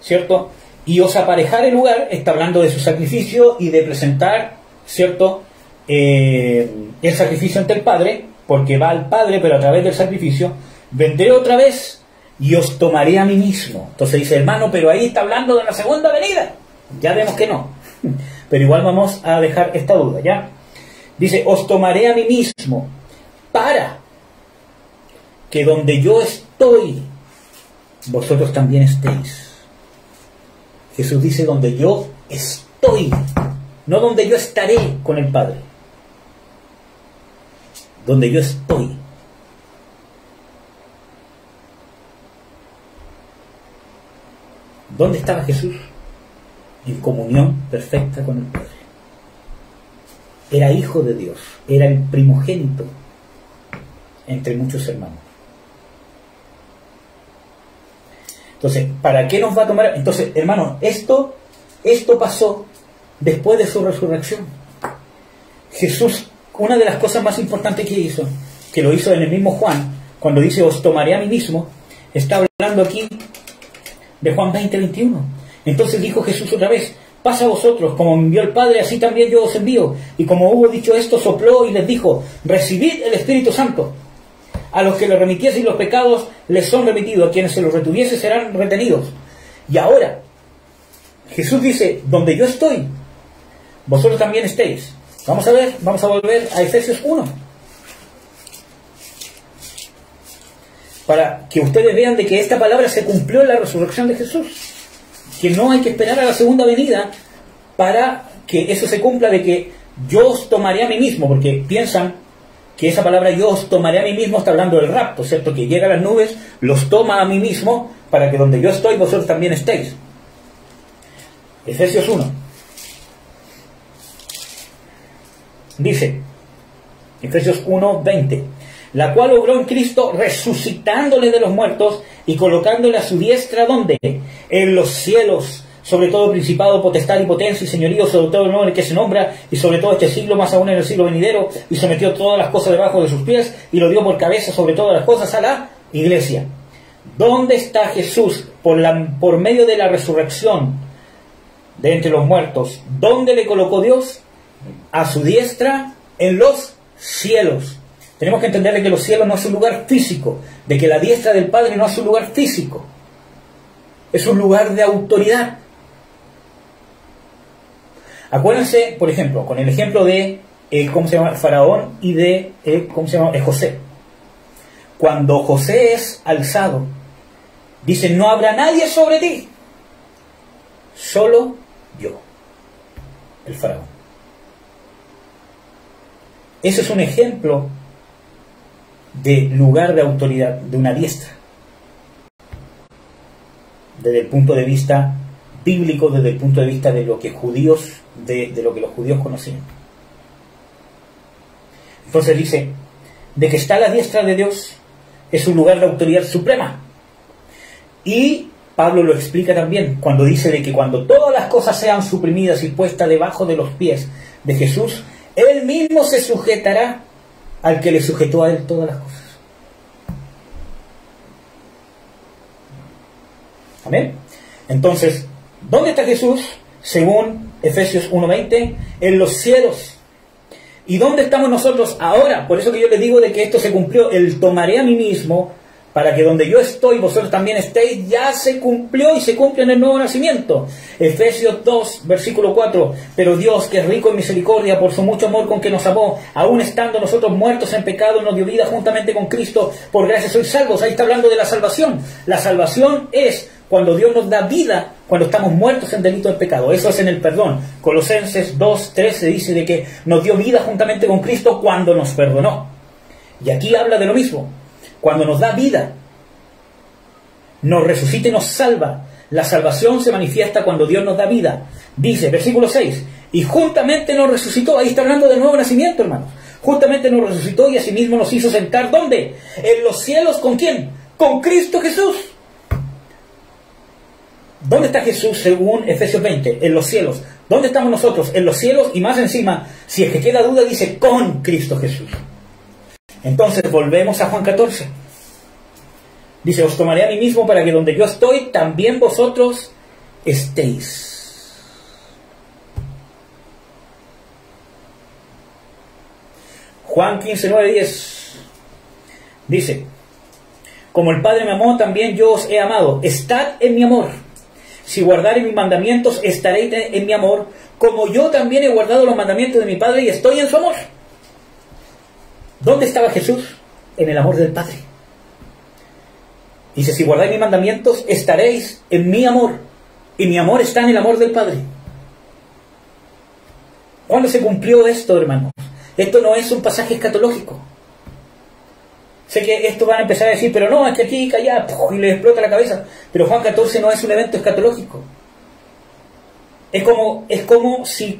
¿cierto? y os aparejare lugar, está hablando de su sacrificio y de presentar, ¿cierto?, el sacrificio ante el Padre, porque va al Padre, pero a través del sacrificio, vendré otra vez y os tomaré a mí mismo. Entonces dice, hermano, pero ahí está hablando de la segunda venida. Ya vemos que no, pero igual vamos a dejar esta duda, ¿ya? Dice, os tomaré a mí mismo para que donde yo estoy, vosotros también estéis. Jesús dice, donde yo estoy, no donde yo estaré con el Padre. Donde yo estoy. ¿Dónde estaba Jesús? En comunión perfecta con el Padre. Era hijo de Dios, era el primogénito entre muchos hermanos. Entonces, ¿para qué nos va a tomar? Entonces, hermanos, esto pasó después de su resurrección. Jesús, una de las cosas más importantes que hizo, que lo hizo en el mismo Juan, cuando dice, os tomaré a mí mismo, está hablando aquí de Juan 20:21. Entonces dijo Jesús otra vez, pasa a vosotros, como me envió el Padre, así también yo os envío. Y como hubo dicho esto, sopló y les dijo, recibid el Espíritu Santo. A los que le remitiesen los pecados les son remitidos, a quienes se los retuviese serán retenidos. Y ahora, Jesús dice, donde yo estoy, vosotros también estéis. Vamos a volver a Efesios 1. Para que ustedes vean de que esta palabra se cumplió en la resurrección de Jesús. Que no hay que esperar a la segunda venida para que eso se cumpla, de que yo os tomaré a mí mismo, porque piensan que esa palabra yo os tomaré a mí mismo está hablando del rapto, ¿cierto? Que llega a las nubes, los toma a mí mismo, para que donde yo estoy vosotros también estéis. Efesios 1. Dice, Efesios 1:20, la cual obró en Cristo resucitándole de los muertos y colocándole a su diestra, ¿dónde? En los cielos, sobre todo principado, potestad y potencia y señorío, sobre todo el nombre que se nombra, y sobre todo este siglo, más aún en el siglo venidero, y sometió todas las cosas debajo de sus pies, y lo dio por cabeza sobre todas las cosas a la iglesia. ¿Dónde está Jesús por medio de la resurrección de entre los muertos? ¿Dónde le colocó Dios? A su diestra en los cielos. Tenemos que entender que los cielos no es un lugar físico, de que la diestra del Padre no es un lugar físico, es un lugar de autoridad. Acuérdense, por ejemplo, con el ejemplo de Faraón y de José. Cuando José es alzado, dice, no habrá nadie sobre ti, solo yo, el Faraón. Ese es un ejemplo de lugar de autoridad, de una diestra, desde el punto de vista bíblico, desde el punto de vista de lo que judíos, de lo que los judíos conocían. Entonces dice, de que está a la diestra de Dios, es un lugar de autoridad suprema. Y Pablo lo explica también, cuando dice de que cuando todas las cosas sean suprimidas y puestas debajo de los pies de Jesús, Él mismo se sujetará al que le sujetó a Él todas las cosas. Amén. Entonces, ¿dónde está Jesús? Según Efesios 1:20, en los cielos. ¿Y dónde estamos nosotros ahora? Por eso que yo les digo de que esto se cumplió, el tomaré a mí mismo, para que donde yo estoy, vosotros también estéis, ya se cumplió y se cumple en el nuevo nacimiento. Efesios 2, versículo 4, pero Dios, que es rico en misericordia, por su mucho amor con que nos amó, aún estando nosotros muertos en pecado, nos dio vida juntamente con Cristo, por gracia sois salvos. Ahí está hablando de la salvación. La salvación es cuando Dios nos da vida, cuando estamos muertos en delito de pecado. Eso es en el perdón. Colosenses 2:13 dice de que nos dio vida juntamente con Cristo cuando nos perdonó. Y aquí habla de lo mismo. Cuando nos da vida, nos resucita y nos salva. La salvación se manifiesta cuando Dios nos da vida. Dice, versículo 6, y juntamente nos resucitó. Ahí está hablando del nuevo nacimiento, hermanos. Juntamente nos resucitó y asimismo nos hizo sentar, ¿dónde? En los cielos, ¿con quién? Con Cristo Jesús. ¿Dónde está Jesús según Efesios 20? En los cielos. ¿Dónde estamos nosotros? En los cielos, y más encima, si es que queda duda, dice con Cristo Jesús. Entonces volvemos a Juan 14. Dice, os tomaré a mí mismo para que donde yo estoy, también vosotros estéis. Juan 15, 9, 10 dice: como el Padre me amó, también yo os he amado. Estad en mi amor. Si guardareis mis mandamientos, estaréis en mi amor, como yo también he guardado los mandamientos de mi Padre y estoy en su amor. ¿Dónde estaba Jesús? En el amor del Padre. Dice: si guardáis mis mandamientos, estaréis en mi amor, y mi amor está en el amor del Padre. ¿Cuándo se cumplió esto, hermanos? Esto no es un pasaje escatológico. Sé que esto van a empezar a decir, pero no, es que aquí, allá, y les explota la cabeza. Pero Juan 14 no es un evento escatológico. Es como si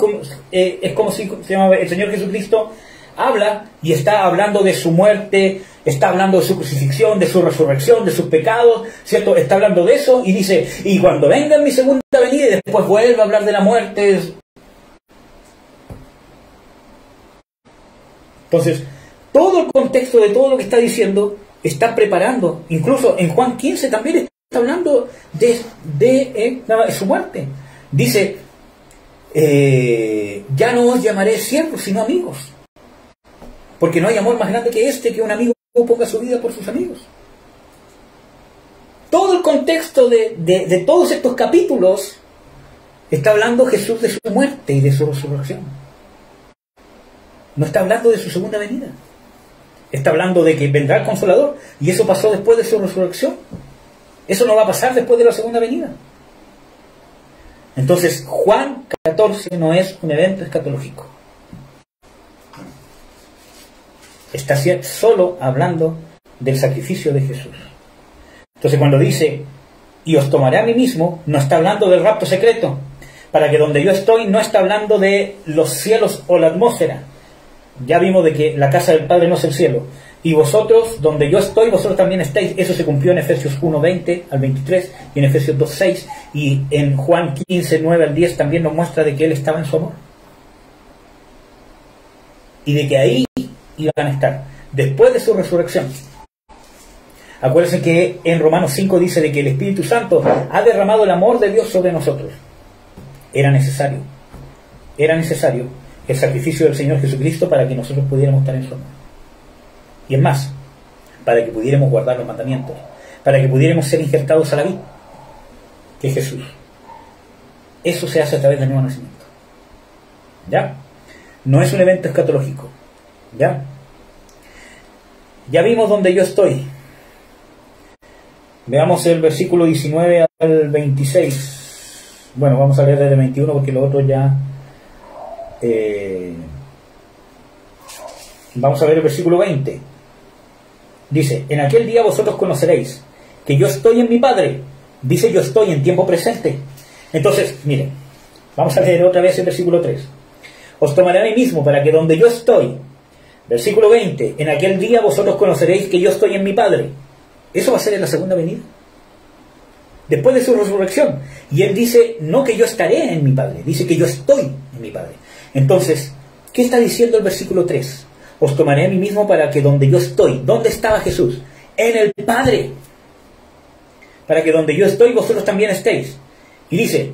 el Señor Jesucristo habla y está hablando de su muerte, está hablando de su crucifixión, de su resurrección, de sus pecados, ¿cierto? Está hablando de eso y dice: y cuando venga en mi segunda venida, y después vuelve a hablar de la muerte. Entonces, todo el contexto de todo lo que está diciendo está preparando. Incluso en Juan 15 también está hablando de su muerte. Dice: ya no os llamaré siervos, sino amigos. Porque no hay amor más grande que este, que un amigo ponga su vida por sus amigos. Todo el contexto de todos estos capítulos está hablando Jesús de su muerte y de su resurrección. No está hablando de su segunda venida. Está hablando de que vendrá el Consolador, y eso pasó después de su resurrección. Eso no va a pasar después de la segunda venida. Entonces, Juan 14 no es un evento escatológico. Está solo hablando del sacrificio de Jesús. Entonces, cuando dice: y os tomaré a mí mismo, no está hablando del rapto secreto. Para que donde yo estoy, no está hablando de los cielos o la atmósfera. Ya vimos de que la casa del Padre no es el cielo. Y vosotros, donde yo estoy, vosotros también estáis. Eso se cumplió en Efesios 1, 20 al 23 y en Efesios 2, 6. Y en Juan 15, 9 al 10 también nos muestra de que Él estaba en su amor. Y de que ahí iban a estar después de su resurrección. Acuérdense que en Romanos 5 dice de que el Espíritu Santo ha derramado el amor de Dios sobre nosotros. Era necesario el sacrificio del Señor Jesucristo para que nosotros pudiéramos estar en su amor. Y es más, para que pudiéramos guardar los mandamientos, para que pudiéramos ser injertados a la vida, que es Jesús. Eso se hace a través del nuevo nacimiento. ¿Ya? No es un evento escatológico. ¿Ya? Ya vimos donde yo estoy. Veamos el versículo 19 al 26. Bueno, vamos a leer desde el 21 porque lo otro ya... vamos a ver el versículo 20. Dice: en aquel día vosotros conoceréis que yo estoy en mi Padre. Dice yo estoy en tiempo presente. Entonces, miren, vamos a leer otra vez el versículo 3. Os tomaré a mí mismo para que donde yo estoy. Versículo 20. En aquel día vosotros conoceréis que yo estoy en mi Padre. Eso va a ser en la segunda venida, después de su resurrección. Y Él dice no que yo estaré en mi Padre, dice que yo estoy en mi Padre. Entonces, ¿qué está diciendo el versículo 3? Os tomaré a mí mismo para que donde yo estoy. ¿Dónde estaba Jesús? En el Padre. Para que donde yo estoy vosotros también estéis. Y dice,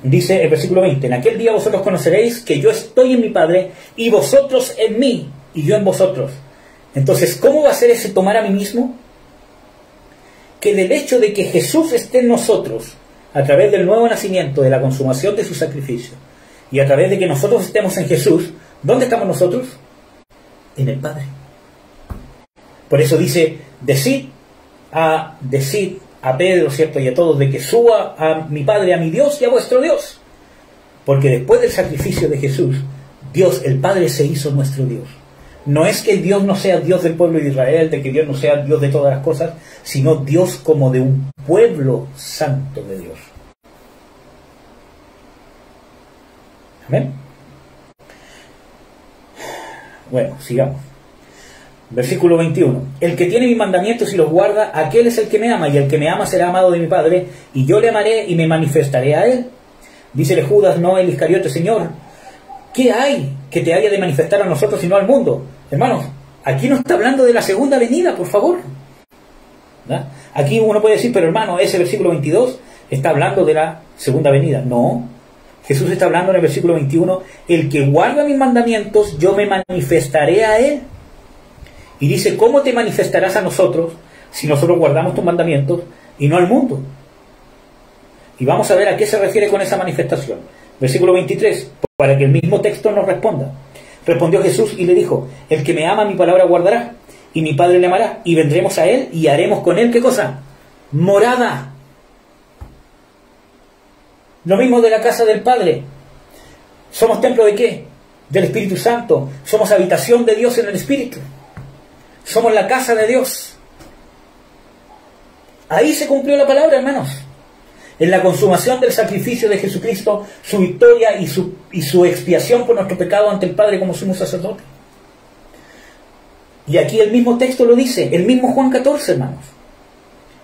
dice el versículo 20: en aquel día vosotros conoceréis que yo estoy en mi Padre y vosotros en mí y yo en vosotros. Entonces, ¿cómo va a ser ese tomar a mí mismo? Que del hecho de que Jesús esté en nosotros, a través del nuevo nacimiento, de la consumación de su sacrificio, y a través de que nosotros estemos en Jesús, ¿dónde estamos nosotros? En el Padre. Por eso dice: decid a Pedro, ¿cierto? Y a todos, de que suba a mi Padre, a mi Dios y a vuestro Dios. Porque después del sacrificio de Jesús, Dios, el Padre, se hizo nuestro Dios. No es que Dios no sea Dios del pueblo de Israel, de que Dios no sea Dios de todas las cosas, sino Dios como de un pueblo santo de Dios. Amén. Bueno, sigamos. Versículo 21. El que tiene mis mandamientos y los guarda, aquel es el que me ama, y el que me ama será amado de mi Padre, y yo le amaré y me manifestaré a él. Dícele Judas, no el Iscariote: Señor, ¿qué hay que te haya de manifestar a nosotros y no al mundo? Hermanos, aquí no está hablando de la segunda venida, por favor. ¿verdad? Aquí uno puede decir, pero hermano, ese versículo 22 está hablando de la segunda venida. No, Jesús está hablando en el versículo 21, el que guarda mis mandamientos, yo me manifestaré a él. Y dice, ¿cómo te manifestarás a nosotros si nosotros guardamos tus mandamientos y no al mundo? Y vamos a ver a qué se refiere con esa manifestación. Versículo 23, para que el mismo texto nos responda. Respondió Jesús y le dijo, el que me ama mi palabra guardará, y mi Padre le amará, y vendremos a él y haremos con él, ¿qué cosa? Morada. Lo mismo de la casa del Padre. ¿Somos templo de qué? Del Espíritu Santo. Somos habitación de Dios en el Espíritu. Somos la casa de Dios. Ahí se cumplió la palabra, hermanos. En la consumación del sacrificio de Jesucristo, su victoria y su expiación por nuestro pecado ante el Padre como sumo sacerdote. Y aquí el mismo texto lo dice, el mismo Juan 14, hermanos.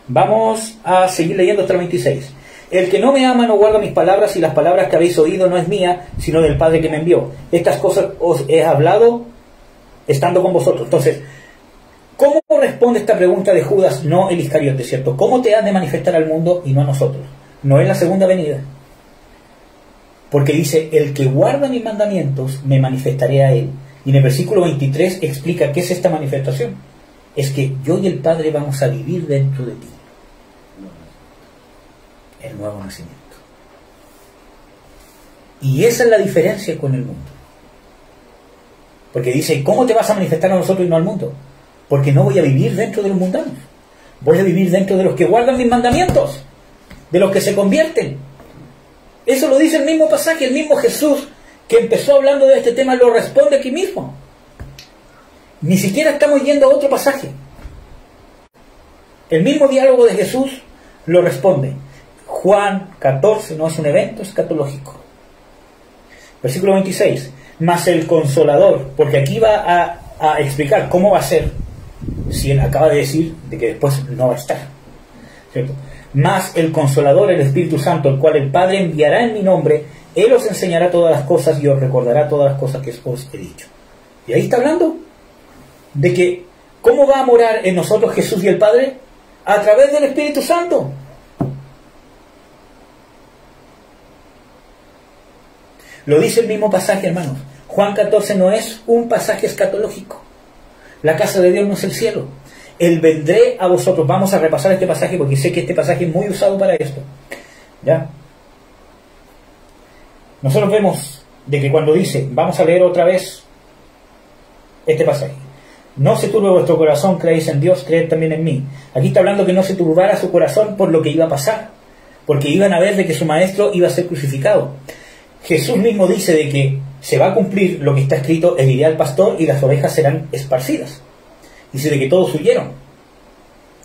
Vamos a seguir leyendo hasta el 26. El que no me ama no guarda mis palabras, y las palabras que habéis oído no es mía, sino del Padre que me envió. Estas cosas os he hablado estando con vosotros. Entonces, ¿cómo responde esta pregunta de Judas, no el Iscariote, cierto? ¿Cómo te has de manifestar al mundo y no a nosotros? No es la segunda venida. Porque dice, el que guarda mis mandamientos, me manifestaré a él. Y en el versículo 23 explica qué es esta manifestación. Es que yo y el Padre vamos a vivir dentro de ti. El nuevo nacimiento. Y esa es la diferencia con el mundo. Porque dice, ¿cómo te vas a manifestar a nosotros y no al mundo? Porque no voy a vivir dentro de los mundanos. Voy a vivir dentro de los que guardan mis mandamientos, de los que se convierten. Eso lo dice el mismo pasaje, el mismo Jesús que empezó hablando de este tema lo responde aquí mismo. Ni siquiera estamos yendo a otro pasaje. El mismo diálogo de Jesús lo responde. Juan 14 no es un evento escatológico. Versículo 26. Mas el Consolador, porque aquí va a explicar cómo va a ser, si él acaba de decir de que después no va a estar, ¿cierto? Mas el Consolador, el Espíritu Santo, el cual el Padre enviará en mi nombre, Él os enseñará todas las cosas y os recordará todas las cosas que os he dicho. Y ahí está hablando de que ¿cómo va a morar en nosotros Jesús y el Padre? A través del Espíritu Santo. Lo dice el mismo pasaje, hermanos. Juan 14 no es un pasaje escatológico. La casa de Dios no es el cielo. El vendré a vosotros. Vamos a repasar este pasaje porque sé que este pasaje es muy usado para esto. ¿Ya? Nosotros vemos de que cuando dice, vamos a leer otra vez este pasaje. No se turbe vuestro corazón, creéis en Dios, creed también en mí. Aquí está hablando que no se turbara su corazón por lo que iba a pasar. Porque iban a ver de que su maestro iba a ser crucificado. Jesús mismo dice de que se va a cumplir lo que está escrito, heriré al pastor y las ovejas serán esparcidas. Dice de que todos huyeron.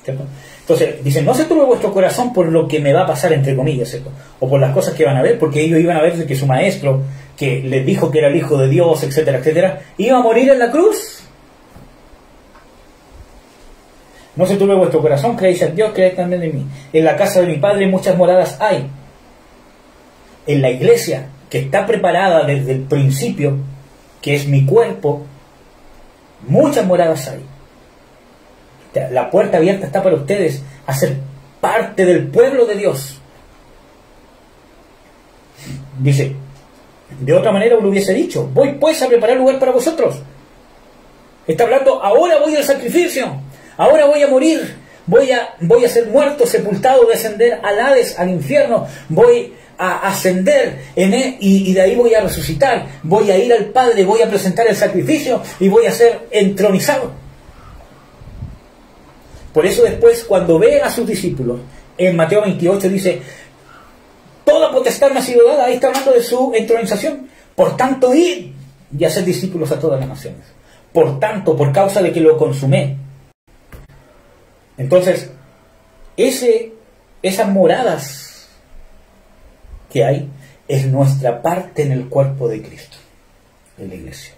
¿Cierto? Entonces, dice, no se turbe vuestro corazón por lo que me va a pasar, entre comillas, ¿cierto? O por las cosas que van a ver, porque ellos iban a ver de que su maestro, que les dijo que era el Hijo de Dios, etcétera, etcétera, iba a morir en la cruz. No se turbe vuestro corazón, creéis en Dios, creéis también en mí. En la casa de mi Padre muchas moradas hay. En la iglesia, que está preparada desde el principio, que es mi cuerpo, muchas moradas hay. La puerta abierta está para ustedes a ser parte del pueblo de Dios. Dice, de otra manera lo hubiese dicho, voy pues a preparar lugar para vosotros. Está hablando, ahora voy al sacrificio, ahora voy a morir, voy a ser muerto, sepultado, descender al Hades, al infierno, voy a ascender en él, y de ahí voy a resucitar, voy a ir al Padre, voy a presentar el sacrificio y voy a ser entronizado. Por eso después, cuando ve a sus discípulos, en Mateo 28 dice, toda potestad me ha sido dada, ahí está hablando de su entronización. Por tanto, id y haced discípulos a todas las naciones. Por tanto, por causa de que lo consumé. Entonces, esas moradas que hay, es nuestra parte en el cuerpo de Cristo, en la iglesia.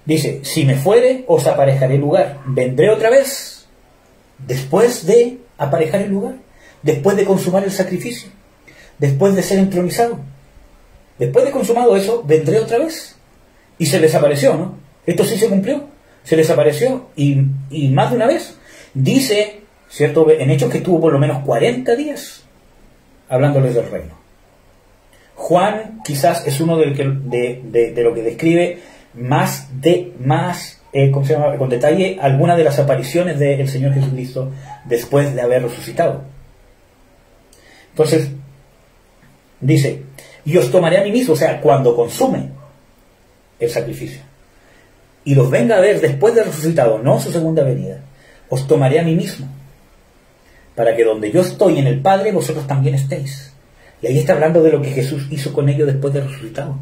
Dice, si me fuere, os aparejaré lugar. Vendré otra vez, después de aparejar el lugar, después de consumar el sacrificio, después de ser entronizado. Después de consumado eso, vendré otra vez. Y se les apareció, ¿no? Esto sí se cumplió. Se les apareció y más de una vez. Dice, ¿cierto?, en Hechos que estuvo por lo menos 40 días hablándoles del reino. Juan quizás es uno de lo que describe ¿cómo se llama?, con detalle algunas de las apariciones del Señor Jesucristo después de haber resucitado. Entonces, dice, y os tomaré a mí mismo, o sea, cuando consume el sacrificio, y los venga a ver después de resucitado, no su segunda venida, os tomaré a mí mismo, para que donde yo estoy en el Padre, vosotros también estéis. Y ahí está hablando de lo que Jesús hizo con ellos después de resucitado.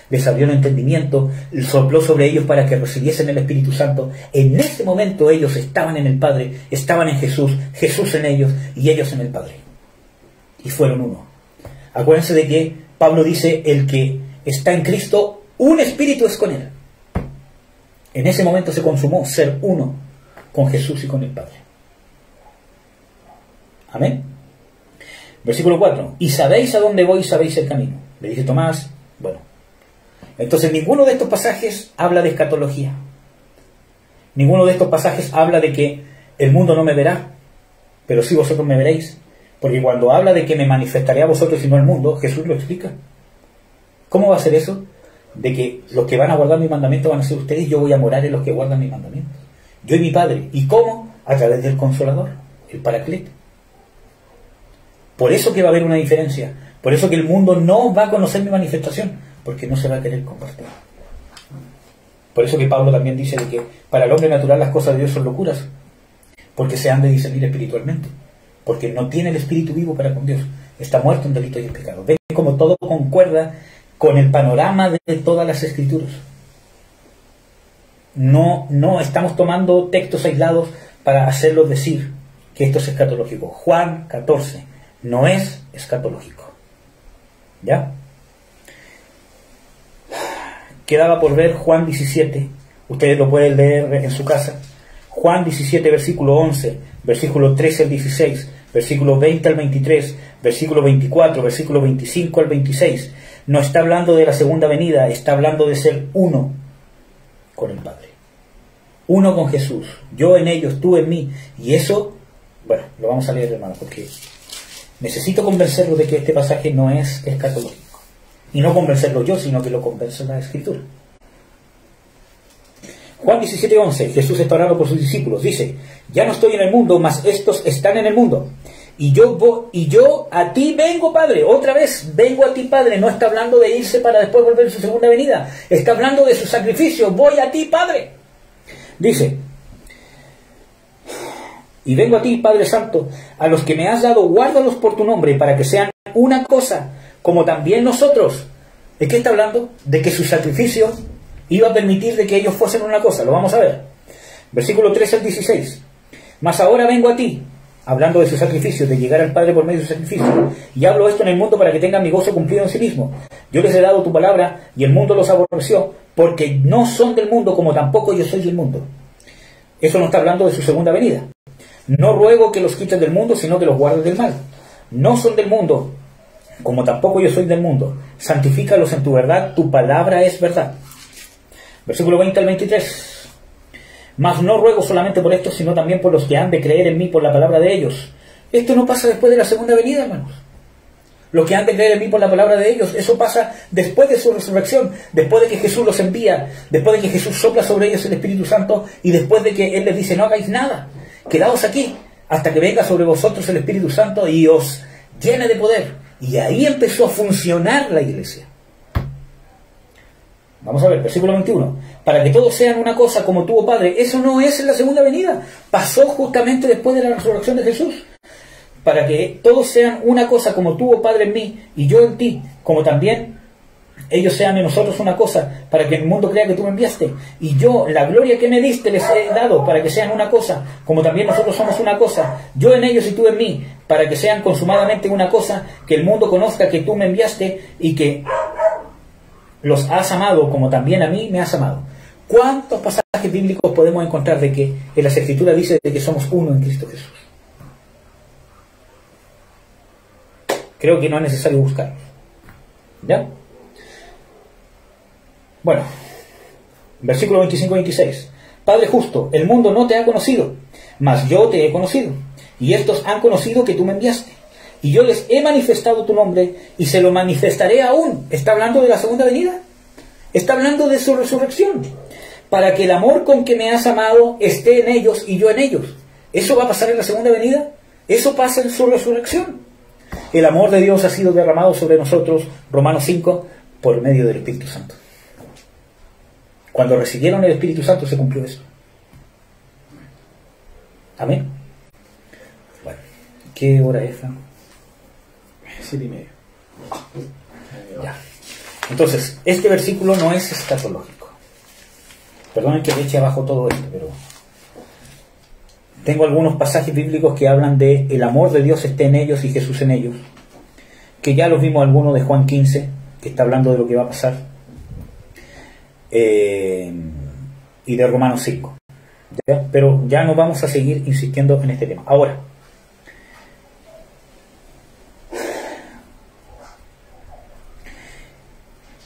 Les abrió el entendimiento, sopló sobre ellos para que recibiesen el Espíritu Santo. En ese momento ellos estaban en el Padre, estaban en Jesús, Jesús en ellos y ellos en el Padre. Y fueron uno. Acuérdense de que Pablo dice, el que está en Cristo, un espíritu es con él. En ese momento se consumó ser uno con Jesús y con el Padre. Amén. Versículo 4. Y sabéis a dónde voy y sabéis el camino. Le dice Tomás, bueno. Entonces ninguno de estos pasajes habla de escatología. Ninguno de estos pasajes habla de que el mundo no me verá, pero sí vosotros me veréis. Porque cuando habla de que me manifestaré a vosotros y no al mundo, Jesús lo explica. ¿Cómo va a ser eso? De que los que van a guardar mi mandamiento van a ser ustedes y yo voy a morar en los que guardan mi mandamiento. Yo y mi Padre. ¿Y cómo? A través del Consolador, el Paracleto. Por eso que va a haber una diferencia. Por eso que el mundo no va a conocer mi manifestación, porque no se va a querer compartir. Por eso que Pablo también dice de que para el hombre natural las cosas de Dios son locuras, porque se han de discernir espiritualmente, porque no tiene el espíritu vivo para con Dios, está muerto en delitos y en pecados. Ven como todo concuerda con el panorama de todas las escrituras. No estamos tomando textos aislados para hacerlos decir que esto es escatológico. Juan 14 no es escatológico. ¿Ya? Quedaba por ver Juan 17. Ustedes lo pueden leer en su casa. Juan 17, versículo 11, versículo 13 al 16, versículo 20 al 23, versículo 24, versículo 25 al 26. No está hablando de la segunda venida, está hablando de ser uno con el Padre. Uno con Jesús. Yo en ellos, tú en mí. Y eso, bueno, lo vamos a leer, hermano, porque necesito convencerlo de que este pasaje no es escatológico. Y no convencerlo yo, sino que lo convence la Escritura. Juan 17, 11. Jesús está orando por sus discípulos. Dice, ya no estoy en el mundo, mas estos están en el mundo. Y yo a ti vengo, Padre. Otra vez, vengo a ti, Padre. No está hablando de irse para después volver en su segunda venida. Está hablando de su sacrificio. Voy a ti, Padre. Dice, y vengo a ti, Padre Santo, a los que me has dado, guárdalos por tu nombre, para que sean una cosa, como también nosotros. ¿De qué está hablando? De que su sacrificio iba a permitir de que ellos fuesen una cosa. Lo vamos a ver. Versículo 13 al 16. Mas ahora vengo a ti, hablando de su sacrificio, de llegar al Padre por medio de su sacrificio, y hablo esto en el mundo para que tengan mi gozo cumplido en sí mismo. Yo les he dado tu palabra, y el mundo los aborreció, porque no son del mundo, como tampoco yo soy del mundo. Eso no está hablando de su segunda venida. No ruego que los quites del mundo, sino que los guardes del mal. No son del mundo, como tampoco yo soy del mundo. Santifícalos en tu verdad, tu palabra es verdad. Versículo 20 al 23. Mas no ruego solamente por estos, sino también por los que han de creer en mí por la palabra de ellos. Esto no pasa después de la segunda venida, hermanos. Los que han de creer en mí por la palabra de ellos, eso pasa después de su resurrección, después de que Jesús los envía, después de que Jesús sopla sobre ellos el Espíritu Santo y después de que Él les dice, no hagáis nada, quedaos aquí hasta que venga sobre vosotros el Espíritu Santo y os llene de poder. Y ahí empezó a funcionar la iglesia. Vamos a ver, versículo 21. Para que todos sean una cosa como tú, oh Padre. Eso no es en la segunda venida. Pasó justamente después de la resurrección de Jesús. Para que todos sean una cosa como tú, oh Padre, en mí, y yo en ti, como también ellos sean en nosotros una cosa, para que el mundo crea que tú me enviaste. Y yo, la gloria que me diste, les he dado, para que sean una cosa, como también nosotros somos una cosa. Yo en ellos y tú en mí, para que sean consumadamente una cosa, que el mundo conozca que tú me enviaste y que los has amado, como también a mí me has amado. ¿Cuántos pasajes bíblicos podemos encontrar de que en las Escrituras dice de que somos uno en Cristo Jesús? Creo que no es necesario buscar. ¿Ya? Bueno, versículo 25-26. Padre justo, el mundo no te ha conocido, mas yo te he conocido, y estos han conocido que tú me enviaste. Y yo les he manifestado tu nombre, y se lo manifestaré aún. ¿Está hablando de la segunda venida? Está hablando de su resurrección. Para que el amor con que me has amado esté en ellos y yo en ellos. ¿Eso va a pasar en la segunda venida? Eso pasa en su resurrección. El amor de Dios ha sido derramado sobre nosotros, Romanos 5, por medio del Espíritu Santo. Cuando recibieron el Espíritu Santo se cumplió eso. Amén. Bueno, ¿qué hora es, Fran? 7:30. Ya. Entonces, este versículo no es escatológico. Perdonen que le eche abajo todo esto, pero tengo algunos pasajes bíblicos que hablan de el amor de Dios esté en ellos y Jesús en ellos, que ya los vimos algunos de Juan 15, que está hablando de lo que va a pasar, y de Romanos 5. ¿Ya? Pero ya no vamos a seguir insistiendo en este tema. Ahora,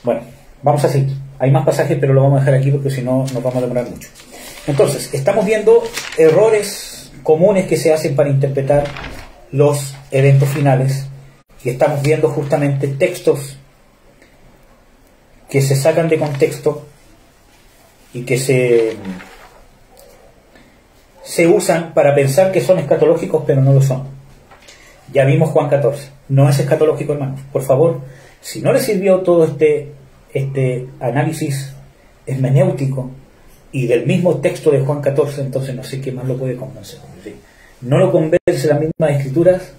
bueno, vamos a seguir. Hay más pasajes, pero lo vamos a dejar aquí porque si no nos vamos a demorar mucho. Entonces, estamos viendo errores comunes que se hacen para interpretar los eventos finales, y estamos viendo justamente textos que se sacan de contexto y que se usan para pensar que son escatológicos, pero no lo son. Ya vimos Juan 14. No es escatológico, hermanos. Por favor, si no les sirvió todo este análisis hermenéutico y del mismo texto de Juan 14, entonces no sé qué más lo puede convencer. ¿Sí? No lo convence las mismas escrituras,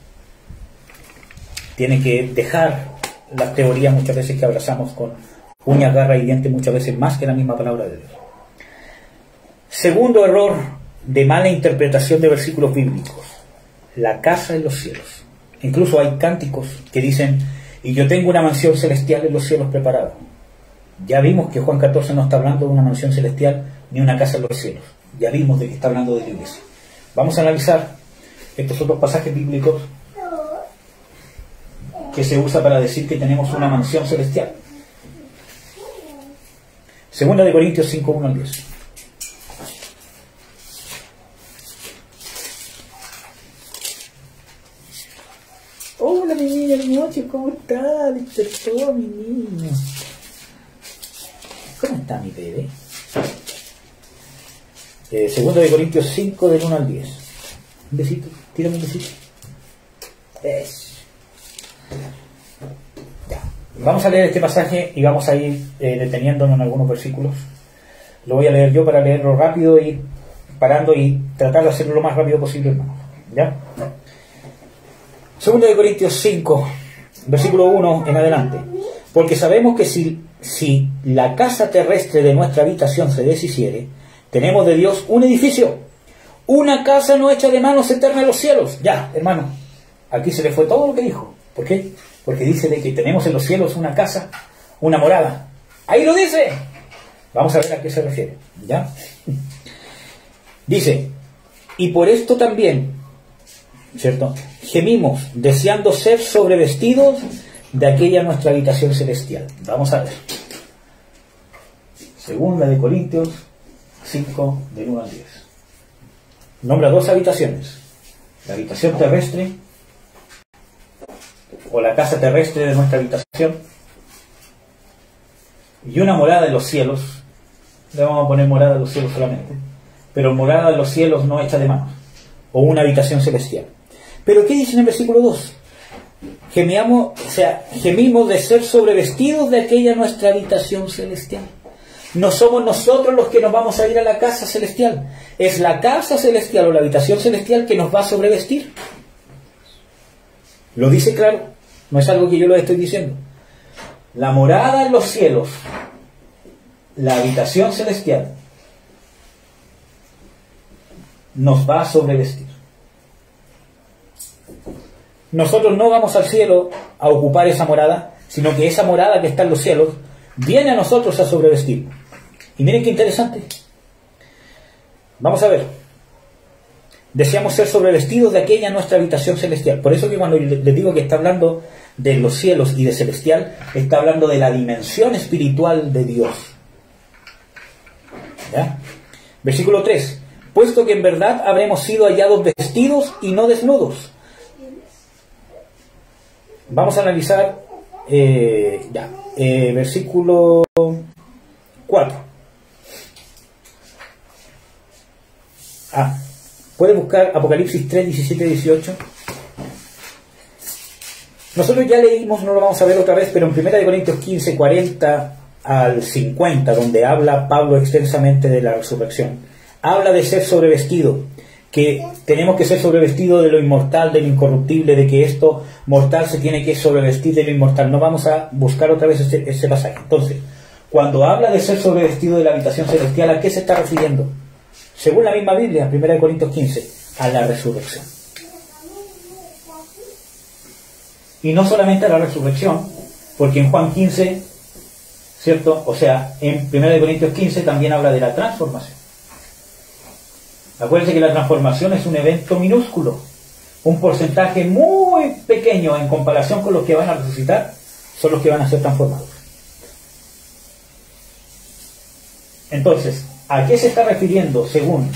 tiene que dejar las teorías muchas veces que abrazamos con uñas, garra y dientes, muchas veces más que la misma palabra de Dios. Segundo error de mala interpretación de versículos bíblicos: la casa en los cielos. Incluso hay cánticos que dicen: y yo tengo una mansión celestial en los cielos preparada. Ya vimos que Juan 14 no está hablando de una mansión celestial ni una casa en los cielos. Ya vimos de que está hablando de la iglesia. Vamos a analizar estos otros pasajes bíblicos que se usa para decir que tenemos una mansión celestial. Segunda de Corintios 5, 1 al 10. Hola mi niña hermosa, ¿cómo está? Despertó mi niño. ¿Cómo está mi bebé? Segunda de Corintios 5 del 1 al 10. Un besito, tírame un besito. Eso. Ya. Vamos a leer este pasaje y vamos a ir deteniéndonos en algunos versículos. Lo voy a leer yo para leerlo rápido, y parando y tratar de hacerlo lo más rápido posible, hermano. ¿Ya? Segunda de Corintios 5, versículo 1 en adelante. Porque sabemos que si la casa terrestre de nuestra habitación se deshiciere, tenemos de Dios un edificio, una casa no hecha de manos, eterna en los cielos. Ya, hermano, aquí se le fue todo lo que dijo. ¿Por qué? Porque dice de que tenemos en los cielos una casa, una morada. Ahí lo dice. Vamos a ver a qué se refiere. ¿Ya? Dice: y por esto también, ¿cierto?, gemimos, deseando ser sobrevestidos de aquella nuestra habitación celestial. Vamos a ver. Segunda de Corintios 5, del 1 al 10. Nombra dos habitaciones: la habitación terrestre, o la casa terrestre de nuestra habitación, y una morada de los cielos. Le vamos a poner morada de los cielos solamente, pero morada de los cielos no hecha de manos, o una habitación celestial. Pero ¿qué dice en el versículo 2? Gemimos de ser sobrevestidos de aquella nuestra habitación celestial. No somos nosotros los que nos vamos a ir a la casa celestial. Es la casa celestial o la habitación celestial que nos va a sobrevestir. Lo dice claro. No es algo que yo lo estoy diciendo. La morada en los cielos, la habitación celestial, nos va a sobrevestir. Nosotros no vamos al cielo a ocupar esa morada, sino que esa morada que está en los cielos viene a nosotros a sobrevestir. Y miren qué interesante. Vamos a ver. Deseamos ser sobrevestidos de aquella nuestra habitación celestial. Por eso que cuando les digo que está hablando de los cielos y de celestial, está hablando de la dimensión espiritual de Dios. ¿Ya? Versículo 3. Puesto que en verdad habremos sido hallados vestidos y no desnudos. Vamos a analizar versículo 4. Puede buscar Apocalipsis 3, 17, 18. Nosotros ya leímos, no lo vamos a ver otra vez, pero en 1 Corintios 15, 40 al 50, donde habla Pablo extensamente de la resurrección, habla de ser sobrevestido, que tenemos que ser sobrevestido de lo inmortal, de lo incorruptible, de que esto mortal se tiene que sobrevestir de lo inmortal. No vamos a buscar otra vez ese pasaje. Entonces, cuando habla de ser sobrevestido de la habitación celestial, ¿a qué se está refiriendo? Según la misma Biblia, 1 Corintios 15, a la resurrección. Y no solamente a la resurrección, porque en Juan 15, ¿cierto? O sea, en 1 Corintios 15 también habla de la transformación. Acuérdense que la transformación es un evento minúsculo, un porcentaje muy pequeño en comparación con los que van a resucitar, son los que van a ser transformados. Entonces, ¿a qué se está refiriendo según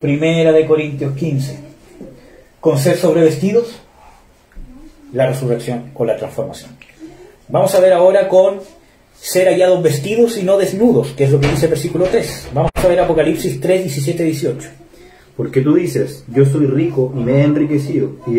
1 Corintios 15? ¿Con ser sobrevestidos? La resurrección o la transformación. Vamos a ver ahora con ser hallados vestidos y no desnudos, que es lo que dice el versículo 3. Vamos a ver Apocalipsis 3, 17, 18. Porque tú dices, yo soy rico y me he enriquecido, y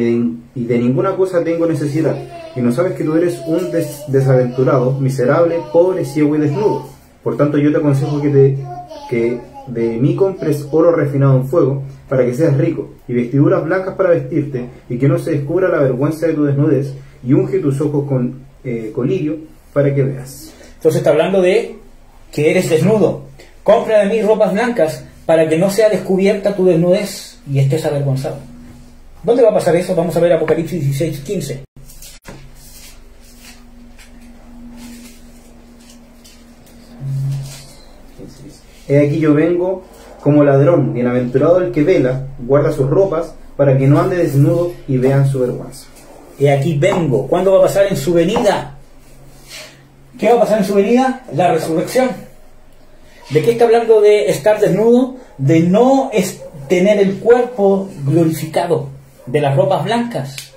de ninguna cosa tengo necesidad, y no sabes que tú eres un desaventurado, miserable, pobre, ciego y desnudo. Por tanto yo te aconsejo que de mí compres oro refinado en fuego, para que seas rico, y vestiduras blancas para vestirte, y que no se descubra la vergüenza de tu desnudez, y unge tus ojos con colirio, para que veas. Entonces está hablando de que eres desnudo. Compra de mí ropas blancas para que no sea descubierta tu desnudez y estés avergonzado. ¿Dónde va a pasar eso? Vamos a ver Apocalipsis 16, 15. He aquí yo vengo como ladrón, bienaventurado el que vela, guarda sus ropas, para que no ande desnudo y vean su vergüenza. He aquí vengo. ¿Cuándo va a pasar? En su venida. ¿Qué va a pasar en su venida? La resurrección. ¿De qué está hablando de estar desnudo? De no tener el cuerpo glorificado, de las ropas blancas,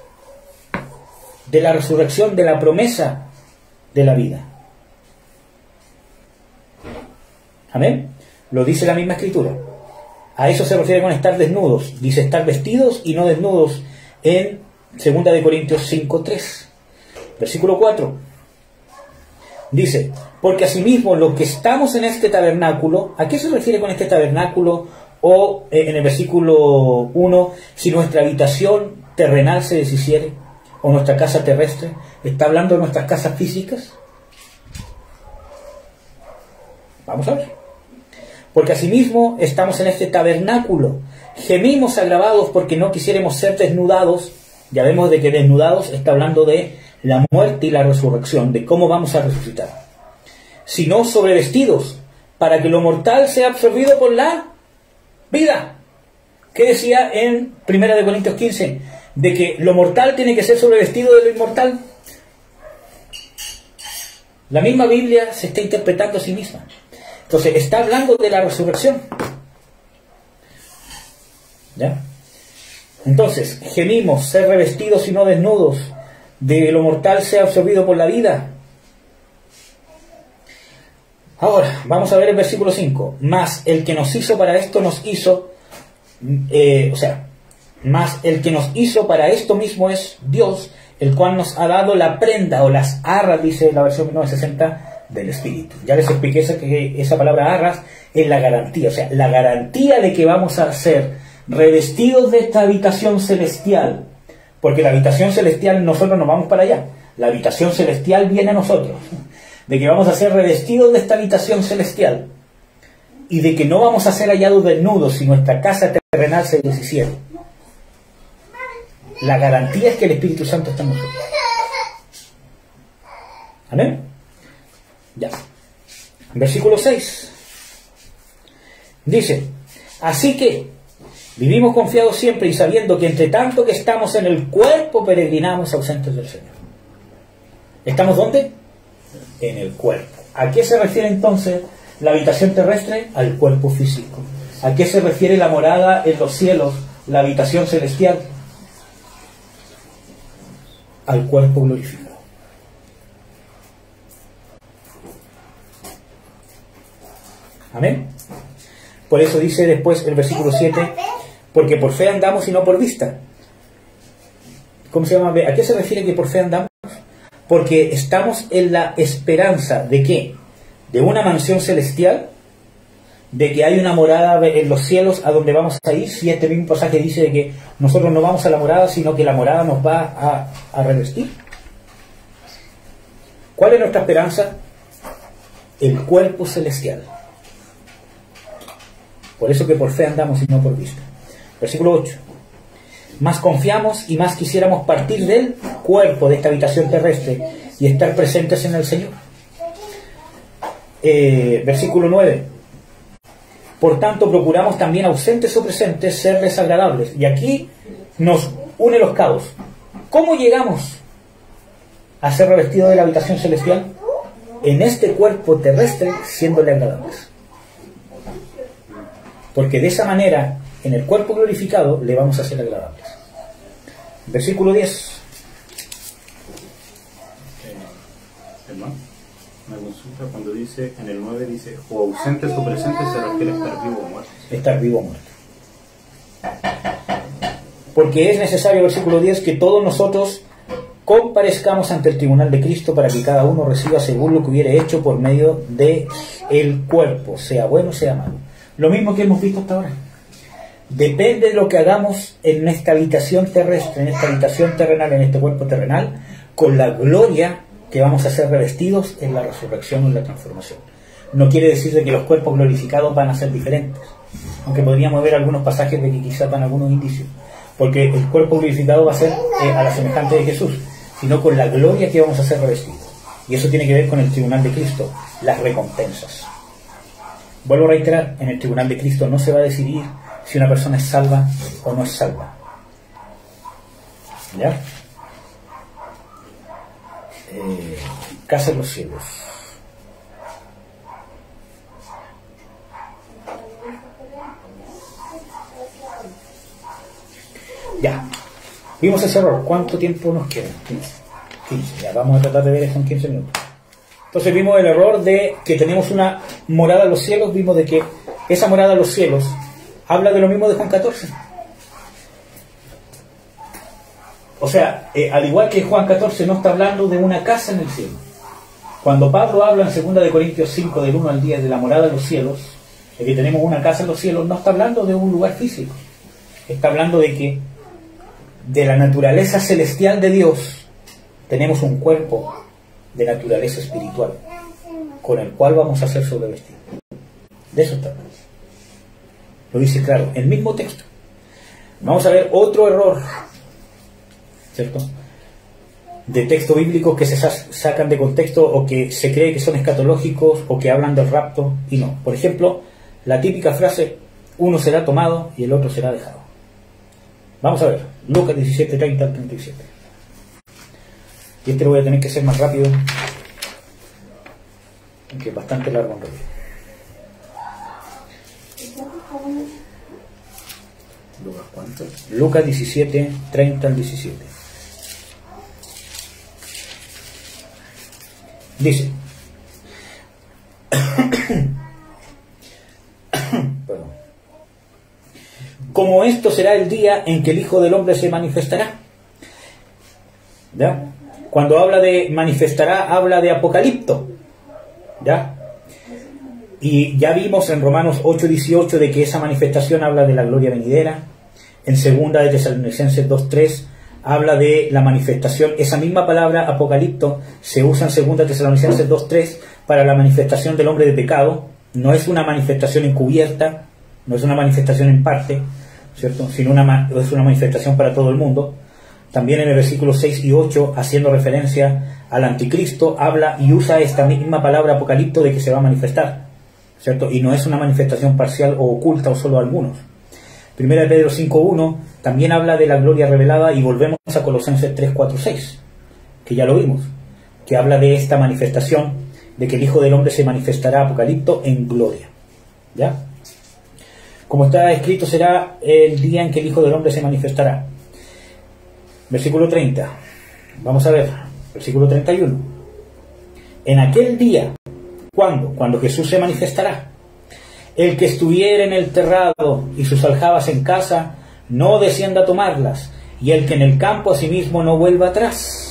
de la resurrección, de la promesa de la vida. Amén. Lo dice la misma escritura. A eso se refiere con estar desnudos. Dice estar vestidos y no desnudos en 2 Corintios 5, 3. Versículo 4. Dice, porque asimismo los que estamos en este tabernáculo, ¿a qué se refiere con este tabernáculo? O en el versículo 1, si nuestra habitación terrenal se deshiciere, o nuestra casa terrestre, ¿está hablando de nuestras casas físicas? Vamos a ver. Porque asimismo estamos en este tabernáculo, gemimos agravados porque no quisiéramos ser desnudados. Ya vemos de que desnudados está hablando de la muerte y la resurrección, de cómo vamos a resucitar, sino sobrevestidos, para que lo mortal sea absorbido por la vida. ¿Qué decía en 1 Corintios 15? De que lo mortal tiene que ser sobrevestido de lo inmortal. La misma Biblia se está interpretando a sí misma. Entonces está hablando de la resurrección. ¿Ya? Entonces, gemimos, ser revestidos y no desnudos, de lo mortal sea absorbido por la vida. Ahora, vamos a ver el versículo 5. Mas el que nos hizo para esto nos hizo, mas el que nos hizo para esto mismo es Dios, el cual nos ha dado la prenda o las arras, dice la versión 1960, del Espíritu. Ya les expliqué que esa palabra arras es la garantía, o sea, la garantía de que vamos a ser revestidos de esta habitación celestial. Porque la habitación celestial, nosotros no vamos para allá. La habitación celestial viene a nosotros. De que vamos a ser revestidos de esta habitación celestial. Y de que no vamos a ser hallados desnudos si nuestra casa terrenal se deshiciere. La garantía es que el Espíritu Santo está en nosotros. ¿Amén? Ya. Versículo 6. Dice, así que vivimos confiados siempre y sabiendo que entre tanto que estamos en el cuerpo peregrinamos ausentes del Señor. ¿Estamos dónde? En el cuerpo. ¿A qué se refiere entonces La habitación terrestre, al cuerpo físico. ¿A qué se refiere la morada en los cielos, la habitación celestial? Al cuerpo glorificado. Amén. Por eso dice después el versículo 7, porque por fe andamos y no por vista. ¿Cómo se llama? ¿A qué se refiere que por fe andamos? Porque estamos en la esperanza de ¿qué? De una mansión celestial, de que hay una morada en los cielos a donde vamos a ir. Si este mismo pasaje dice de que nosotros no vamos a la morada, sino que la morada nos va a revestir. ¿Cuál es nuestra esperanza? El cuerpo celestial. Por eso que por fe andamos y no por vista. Versículo 8. Más confiamos y más quisiéramos partir del cuerpo de esta habitación terrestre y estar presentes en el Señor. Versículo 9. Por tanto, procuramos también, ausentes o presentes, serles agradables. Y aquí nos une los cabos. ¿Cómo llegamos a ser revestidos de la habitación celestial? En este cuerpo terrestre, siéndole agradables. Porque de esa manera, en el cuerpo glorificado, le vamos a ser agradables. Versículo 10. Hermano, una consulta cuando dice, en el 9 dice, o ausentes o presentes, se refiere a estar vivo o muerto. Estar vivo o muerto. Porque es necesario, versículo 10, que todos nosotros comparezcamos ante el tribunal de Cristo para que cada uno reciba según lo que hubiere hecho por medio de el cuerpo, sea bueno o sea malo. Lo mismo que hemos visto hasta ahora. Depende de lo que hagamos en esta habitación terrestre, en esta habitación terrenal, en este cuerpo terrenal, con la gloria que vamos a ser revestidos en la resurrección o en la transformación. No quiere decir de que los cuerpos glorificados van a ser diferentes, aunque podríamos ver algunos pasajes de que quizás van algunos indicios, porque el cuerpo glorificado va a ser a la semejante de Jesús, sino con la gloria que vamos a ser revestidos. Y eso tiene que ver con el tribunal de Cristo, las recompensas. Vuelvo a reiterar, en el tribunal de Cristo no se va a decidir si una persona es salva o no es salva. ¿Ya? Casa de los cielos. Ya. Vimos ese error. ¿Cuánto tiempo nos queda? 15. Ya, vamos a tratar de ver esto en 15 minutos. Entonces vimos el error de que tenemos una morada en los cielos. Vimos de que esa morada en los cielos habla de lo mismo de Juan 14. O sea, al igual que Juan 14 no está hablando de una casa en el cielo. Cuando Pablo habla en 2 de Corintios 5 del 1 al 10 de la morada en los cielos, de que tenemos una casa en los cielos, no está hablando de un lugar físico. Está hablando de que de la naturaleza celestial de Dios tenemos un cuerpo de naturaleza espiritual con el cual vamos a ser sobrevestidos. De eso está hablando. Lo dice claro, el mismo texto. Vamos a ver otro error, ¿cierto?, de textos bíblicos que se sacan de contexto o que se cree que son escatológicos o que hablan del rapto y no. Por ejemplo, la típica frase, uno será tomado y el otro será dejado. Vamos a ver, Lucas 17, 30 al 37. Y este lo voy a tener que hacer más rápido, que es bastante largo en realidad. ¿Lucas cuánto? Lucas 17, 30 al 17. Dice, perdón, como esto será el día en que el Hijo del Hombre se manifestará. ¿Ya? Cuando habla de manifestará, habla de apocalipto. ¿Ya? Y ya vimos en Romanos 8:18 de que esa manifestación habla de la gloria venidera. En 2 de Tesalonicenses 2:3 habla de la manifestación. Esa misma palabra apocalipto se usa en 2 de Tesalonicenses 2:3 para la manifestación del hombre de pecado. No es una manifestación encubierta, no es una manifestación en parte, ¿cierto?, sino es una manifestación para todo el mundo. También en el versículo 6 y 8, haciendo referencia al anticristo, habla y usa esta misma palabra apocalipto de que se va a manifestar, ¿cierto? Y no es una manifestación parcial o oculta o solo a algunos. 1 de Pedro 5:1 también habla de la gloria revelada, y volvemos a Colosenses 3:4-6, que ya lo vimos, que habla de esta manifestación de que el Hijo del Hombre se manifestará, Apocalipto, en gloria. ¿Ya? Como está escrito, será el día en que el Hijo del Hombre se manifestará. Versículo 30. Vamos a ver, versículo 31. En aquel día, ¿cuándo? Cuando Jesús se manifestará. El que estuviera en el terrado y sus aljabas en casa, no descienda a tomarlas, y el que en el campo asimismo no vuelva atrás.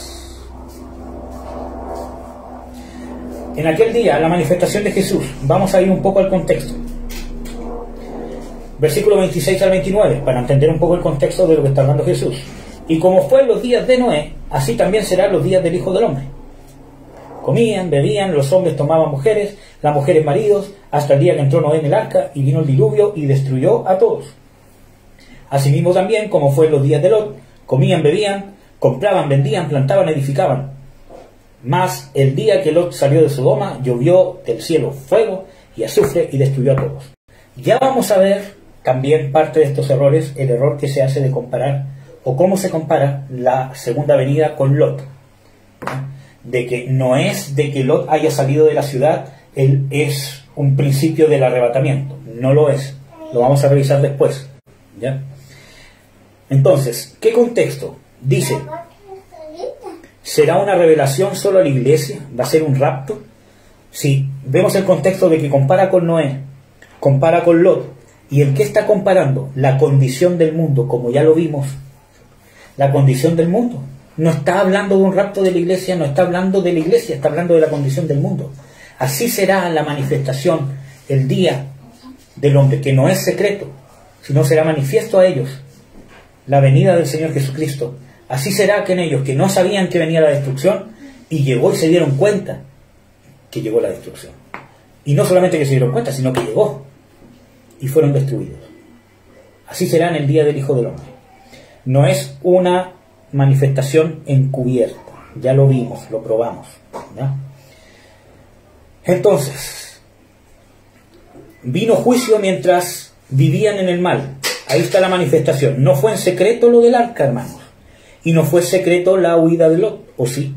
En aquel día, la manifestación de Jesús. Vamos a ir un poco al contexto. Versículo 26 al 29, para entender un poco el contexto de lo que está hablando Jesús. Y como fue en los días de Noé, así también serán los días del Hijo del Hombre. Comían, bebían, los hombres tomaban mujeres, las mujeres maridos, hasta el día que entró Noé en el arca, y vino el diluvio y destruyó a todos. Asimismo también, como fue en los días de Lot, comían, bebían, compraban, vendían, plantaban, edificaban. Mas el día que Lot salió de Sodoma, llovió del cielo fuego y azufre y destruyó a todos. Ya vamos a ver también parte de estos errores, el error que se hace de comparar, o cómo se compara la segunda venida con Lot. De que no es de que Lot haya salido de la ciudad, él es un principio del arrebatamiento. No lo es. Lo vamos a revisar después. ¿Ya? Entonces, ¿qué contexto? Dice, ¿será una revelación solo a la iglesia? ¿Va a ser un rapto? Si vemos el contexto de que compara con Noé, compara con Lot, y el que está comparando la condición del mundo, como ya lo vimos, la condición del mundo, no está hablando de un rapto de la iglesia, no está hablando de la iglesia, está hablando de la condición del mundo. Así será la manifestación, el día del hombre, que no es secreto, sino será manifiesto a ellos la venida del Señor Jesucristo. Así será que en ellos que no sabían que venía la destrucción, y llegó y se dieron cuenta que llegó la destrucción. Y no solamente que se dieron cuenta, sino que llegó y fueron destruidos. Así será en el día del Hijo del Hombre. No es una manifestación encubierta, ya lo vimos, lo probamos, ¿ya? Entonces, vino juicio mientras vivían en el mal. Ahí está la manifestación. No fue en secreto lo del arca, hermanos, y no fue secreto la huida de Lot, ¿o sí?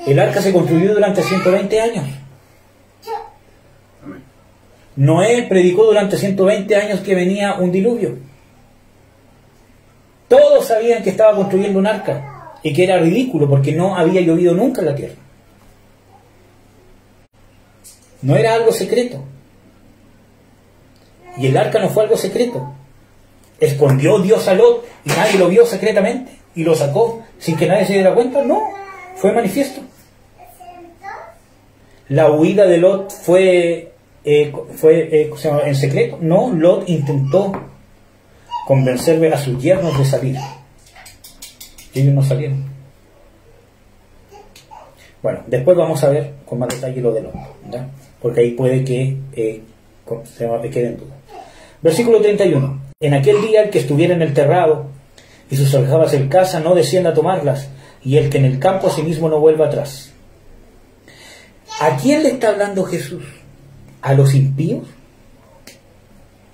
El arca se construyó durante 120 años. Noé predicó durante 120 años que venía un diluvio. Todos sabían que estaba construyendo un arca y que era ridículo porque no había llovido nunca en la tierra. No era algo secreto. Y el arca no fue algo secreto. ¿Escondió Dios a Lot y nadie lo vio secretamente y lo sacó sin que nadie se diera cuenta? No, fue manifiesto. La huida de Lot fue en secreto. No, Lot intentó convencer a sus yernos de salir. Ellos no salieron. Bueno, después vamos a ver con más detalle lo de Lot, ¿ya? Porque ahí puede que se quede en duda. Versículo 31. En aquel día el que estuviera en el terrado y sus aljabas en casa no descienda a tomarlas, y el que en el campo asimismo no vuelva atrás. ¿A quién le está hablando Jesús? ¿A los impíos?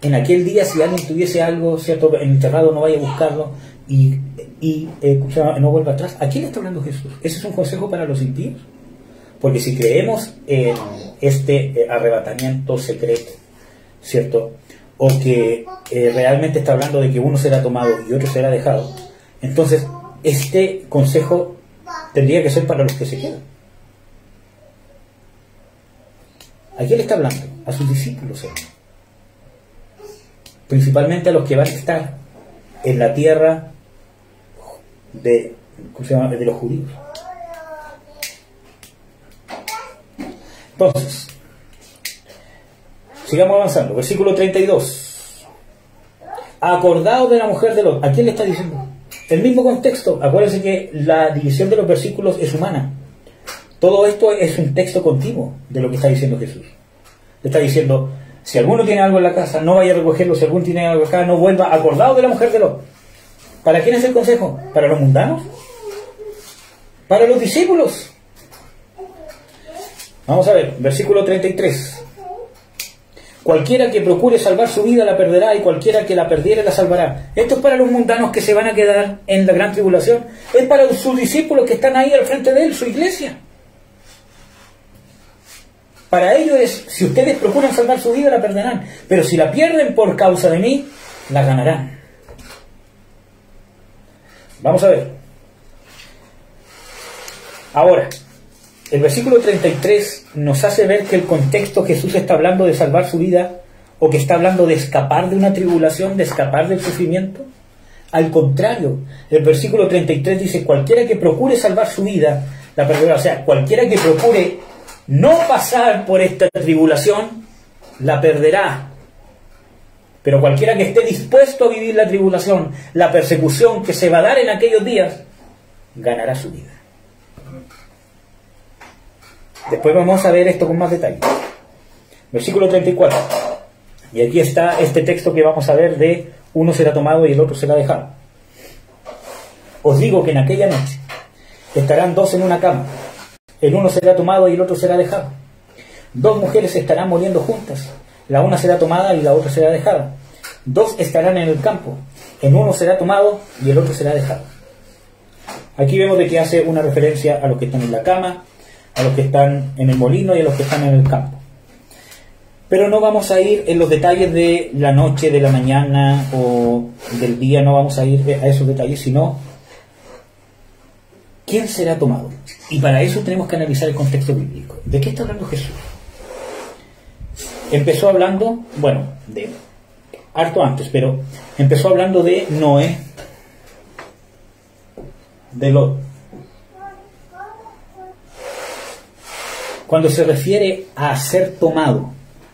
En aquel día, si alguien tuviese algo, ¿cierto?, en el terrado, no vaya a buscarlo y no vuelva atrás. ¿A quién le está hablando Jesús? ¿Ese es un consejo para los impíos? Porque si creemos en este arrebatamiento secreto, ¿cierto?, o que realmente está hablando de que uno será tomado y otro será dejado, entonces este consejo tendría que ser para los que se quedan. ¿A quién le está hablando? A sus discípulos, principalmente a los que van a estar en la tierra de los judíos. Entonces, sigamos avanzando. Versículo 32. Acordaos de la mujer de Lot. ¿A quién le está diciendo? El mismo contexto. Acuérdense que la división de los versículos es humana. Todo esto es un texto continuo de lo que está diciendo Jesús. Le está diciendo, si alguno tiene algo en la casa, no vaya a recogerlo. Si alguno tiene algo acá, no vuelva. Acordaos de la mujer de Lot. ¿Para quién es el consejo? ¿Para los mundanos? ¿Para los discípulos? Vamos a ver, versículo 33. Cualquiera que procure salvar su vida la perderá, y cualquiera que la perdiere la salvará. Esto es para los mundanos que se van a quedar en la gran tribulación. Es para sus discípulos que están ahí al frente de él, su iglesia. Para ello es, si ustedes procuran salvar su vida, la perderán. Pero si la pierden por causa de mí, la ganarán. Vamos a ver. Ahora, el versículo 33 nos hace ver que el contexto Jesús está hablando de salvar su vida, o que está hablando de escapar de una tribulación, de escapar del sufrimiento. Al contrario, el versículo 33 dice, cualquiera que procure salvar su vida, la perderá. O sea, cualquiera que procure no pasar por esta tribulación, la perderá. Pero cualquiera que esté dispuesto a vivir la tribulación, la persecución que se va a dar en aquellos días, ganará su vida. Después vamos a ver esto con más detalle. Versículo 34. Y aquí está este texto que vamos a ver de uno será tomado y el otro será dejado. Os digo que en aquella noche estarán dos en una cama. El uno será tomado y el otro será dejado. Dos mujeres estarán muriendo juntas. La una será tomada y la otra será dejada. Dos estarán en el campo. El uno será tomado y el otro será dejado. Aquí vemos de que hace una referencia a los que están en la cama, a los que están en el molino y a los que están en el campo. Pero no vamos a ir en los detalles de la noche, de la mañana o del día, no vamos a ir a esos detalles, sino ¿quién será tomado? Y para eso tenemos que analizar el contexto bíblico. ¿De qué está hablando Jesús? Empezó hablando, bueno, de harto antes, pero empezó hablando de Noé, de Lot. Cuando se refiere a ser tomado,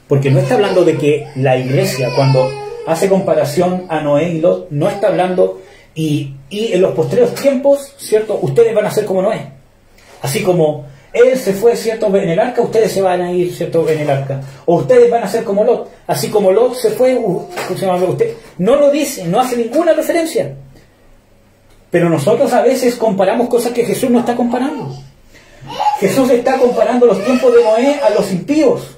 porque no está hablando de que la iglesia, cuando hace comparación a Noé y Lot, no está hablando y en los posteriores tiempos, ¿cierto? Ustedes van a ser como Noé. Así como él se fue, ¿cierto?, en el arca, ustedes se van a ir, ¿cierto?, en el arca. O ustedes van a ser como Lot. Así como Lot se fue, usted no lo dice, no hace ninguna referencia. Pero nosotros a veces comparamos cosas que Jesús no está comparando. Jesús está comparando los tiempos de Noé a los impíos.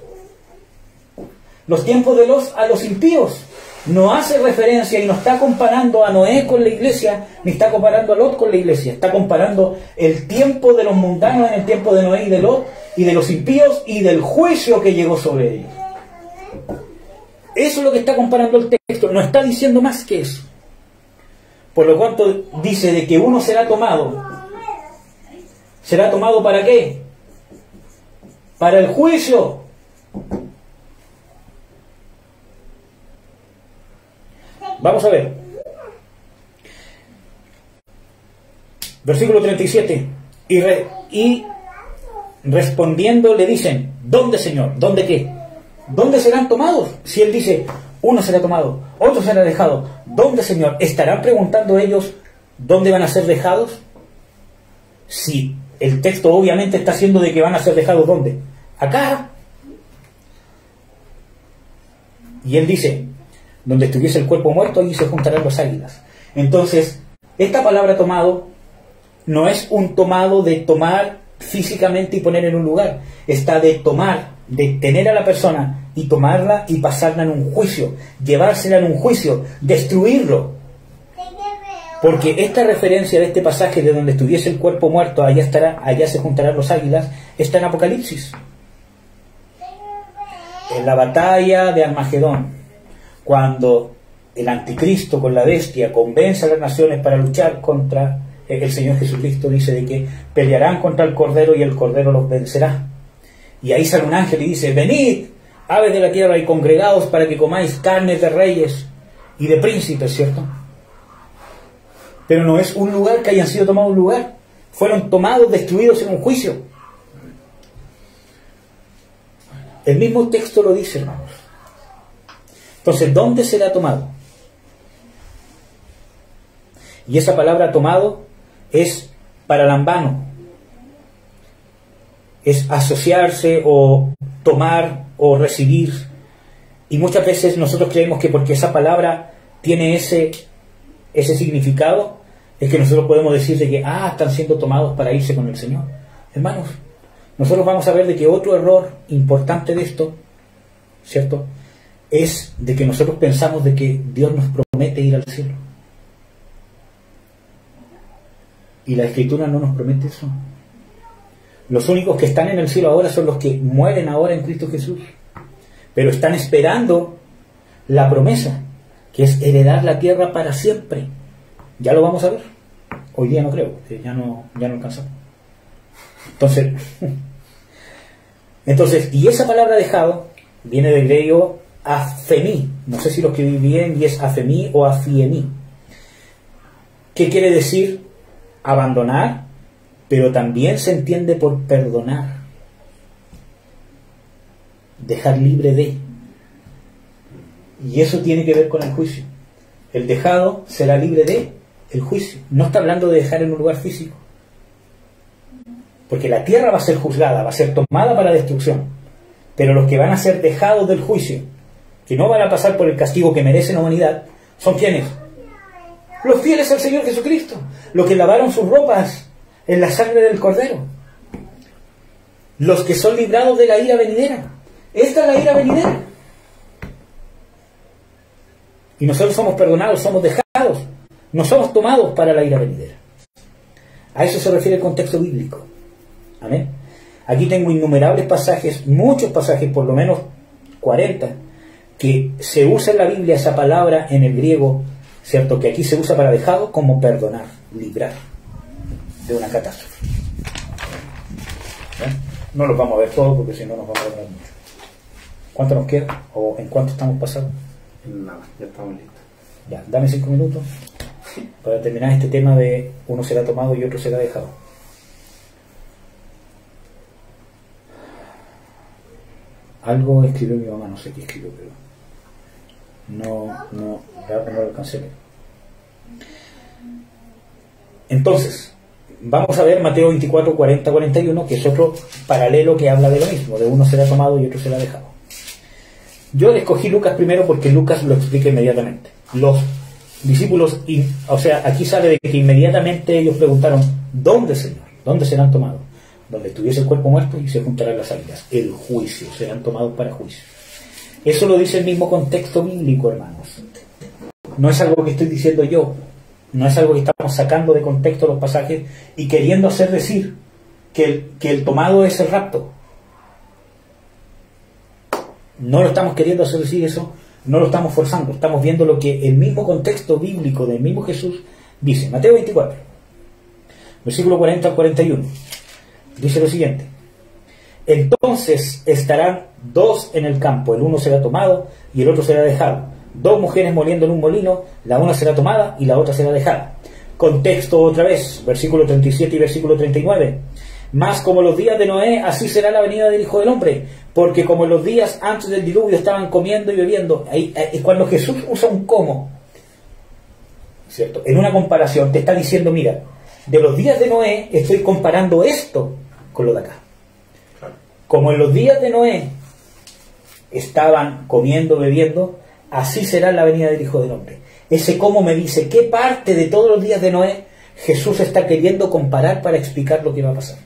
Los tiempos de Lot a los impíos. No hace referencia y no está comparando a Noé con la iglesia, ni está comparando a Lot con la iglesia. Está comparando el tiempo de los mundanos en el tiempo de Noé y de Lot, y de los impíos y del juicio que llegó sobre ellos. Eso es lo que está comparando el texto. No está diciendo más que eso. Por lo cual dice de que uno será tomado. ¿Será tomado para qué? Para el juicio. Vamos a ver. Versículo 37. Y respondiendo le dicen, ¿dónde, Señor? ¿Dónde qué? ¿Dónde serán tomados? Si él dice, uno será tomado, otro será dejado. ¿Dónde, Señor? ¿Estarán preguntando ellos dónde van a ser dejados? Si el texto obviamente está haciendo de que van a ser dejados, ¿dónde? Acá. Y él dice, donde estuviese el cuerpo muerto, allí se juntarán los águilas. Entonces, esta palabra tomado no es un tomado de tomar físicamente y poner en un lugar. Está de tomar, de tener a la persona y tomarla y pasarla en un juicio, llevársela en un juicio, destruirlo. Porque esta referencia de este pasaje de donde estuviese el cuerpo muerto, allá estará, allá se juntarán los águilas, está en Apocalipsis. En la batalla de Armagedón, cuando el anticristo con la bestia convence a las naciones para luchar contra el Señor Jesucristo, dice de que pelearán contra el Cordero y el Cordero los vencerá. Y ahí sale un ángel y dice, venid, aves de la tierra, y congregaos para que comáis carnes de reyes y de príncipes, ¿cierto? Pero no es un lugar que hayan sido tomados un lugar. Fueron tomados, destruidos en un juicio. El mismo texto lo dice, hermanos. Entonces, ¿dónde será tomado? Y esa palabra tomado es paralambano. Es asociarse o tomar o recibir. Y muchas veces nosotros creemos que porque esa palabra tiene ese significado, es que nosotros podemos decir de que, están siendo tomados para irse con el Señor. Hermanos, nosotros vamos a ver de que otro error importante de esto, ¿cierto?, es de que nosotros pensamos de que Dios nos promete ir al cielo. Y la Escritura no nos promete eso. Los únicos que están en el cielo ahora son los que mueren ahora en Cristo Jesús. Pero están esperando la promesa, que es heredar la tierra para siempre. Ya lo vamos a ver. Hoy día no creo, que ya no alcanzamos. Entonces, y esa palabra dejado viene del griego afemí. No sé si lo escribí bien y es afemí o afiemí. ¿Qué quiere decir? Abandonar, pero también se entiende por perdonar. Dejar libre de. Y eso tiene que ver con el juicio. El dejado será libre de el juicio. No está hablando de dejar en un lugar físico. Porque la tierra va a ser juzgada, va a ser tomada para destrucción. Pero los que van a ser dejados del juicio, que no van a pasar por el castigo que merece la humanidad, ¿son quiénes? Los fieles al Señor Jesucristo, los que lavaron sus ropas en la sangre del Cordero, los que son librados de la ira venidera. Esta es la ira venidera. Y nosotros somos perdonados, somos dejados, no somos tomados para la ira venidera. A eso se refiere el contexto bíblico. Amén. Aquí tengo innumerables pasajes, muchos pasajes, por lo menos 40, que se usa en la Biblia esa palabra en el griego, ¿cierto? Que aquí se usa para dejado como perdonar, librar de una catástrofe. ¿Eh? No los vamos a ver todos porque si no nos vamos a demorar mucho. ¿Cuánto nos queda? ¿O en cuánto estamos pasando? Nada, ya estamos listos. Ya, dame 5 minutos para terminar este tema de uno será tomado y otro será dejado. Algo escribió mi mamá, no sé qué escribió, pero no lo alcancé a leer. Entonces, vamos a ver Mateo 24, 40, 41, que es otro paralelo que habla de lo mismo, de uno será tomado y otro será dejado. Yo escogí Lucas primero porque Lucas lo explica inmediatamente. Los discípulos, o sea, aquí sale de que inmediatamente ellos preguntaron, ¿dónde, Señor? ¿Dónde serán tomados? Donde estuviese el cuerpo muerto y se juntarán las águilas. El juicio, serán tomados para juicio. Eso lo dice el mismo contexto bíblico, hermanos. No es algo que estoy diciendo yo, no es algo que estamos sacando de contexto los pasajes y queriendo hacer decir que el tomado es el rapto. No lo estamos queriendo hacer decir eso, no lo estamos forzando, estamos viendo lo que el mismo contexto bíblico del mismo Jesús dice. Mateo 24, versículo 40 al 41. Dice lo siguiente: entonces estarán dos en el campo, el uno será tomado y el otro será dejado. Dos mujeres moliendo en un molino, la una será tomada y la otra será dejada. Contexto otra vez, versículo 37 y versículo 39. Mas como los días de Noé, así será la venida del Hijo del Hombre, porque como en los días antes del diluvio estaban comiendo y bebiendo. Ahí, cuando Jesús usa un como, ¿cierto? En una comparación te está diciendo, mira, de los días de Noé estoy comparando esto con lo de acá. Como en los días de Noé estaban comiendo, bebiendo, así será la venida del Hijo del Hombre. Ese cómo me dice qué parte de todos los días de Noé Jesús está queriendo comparar para explicar lo que va a pasar.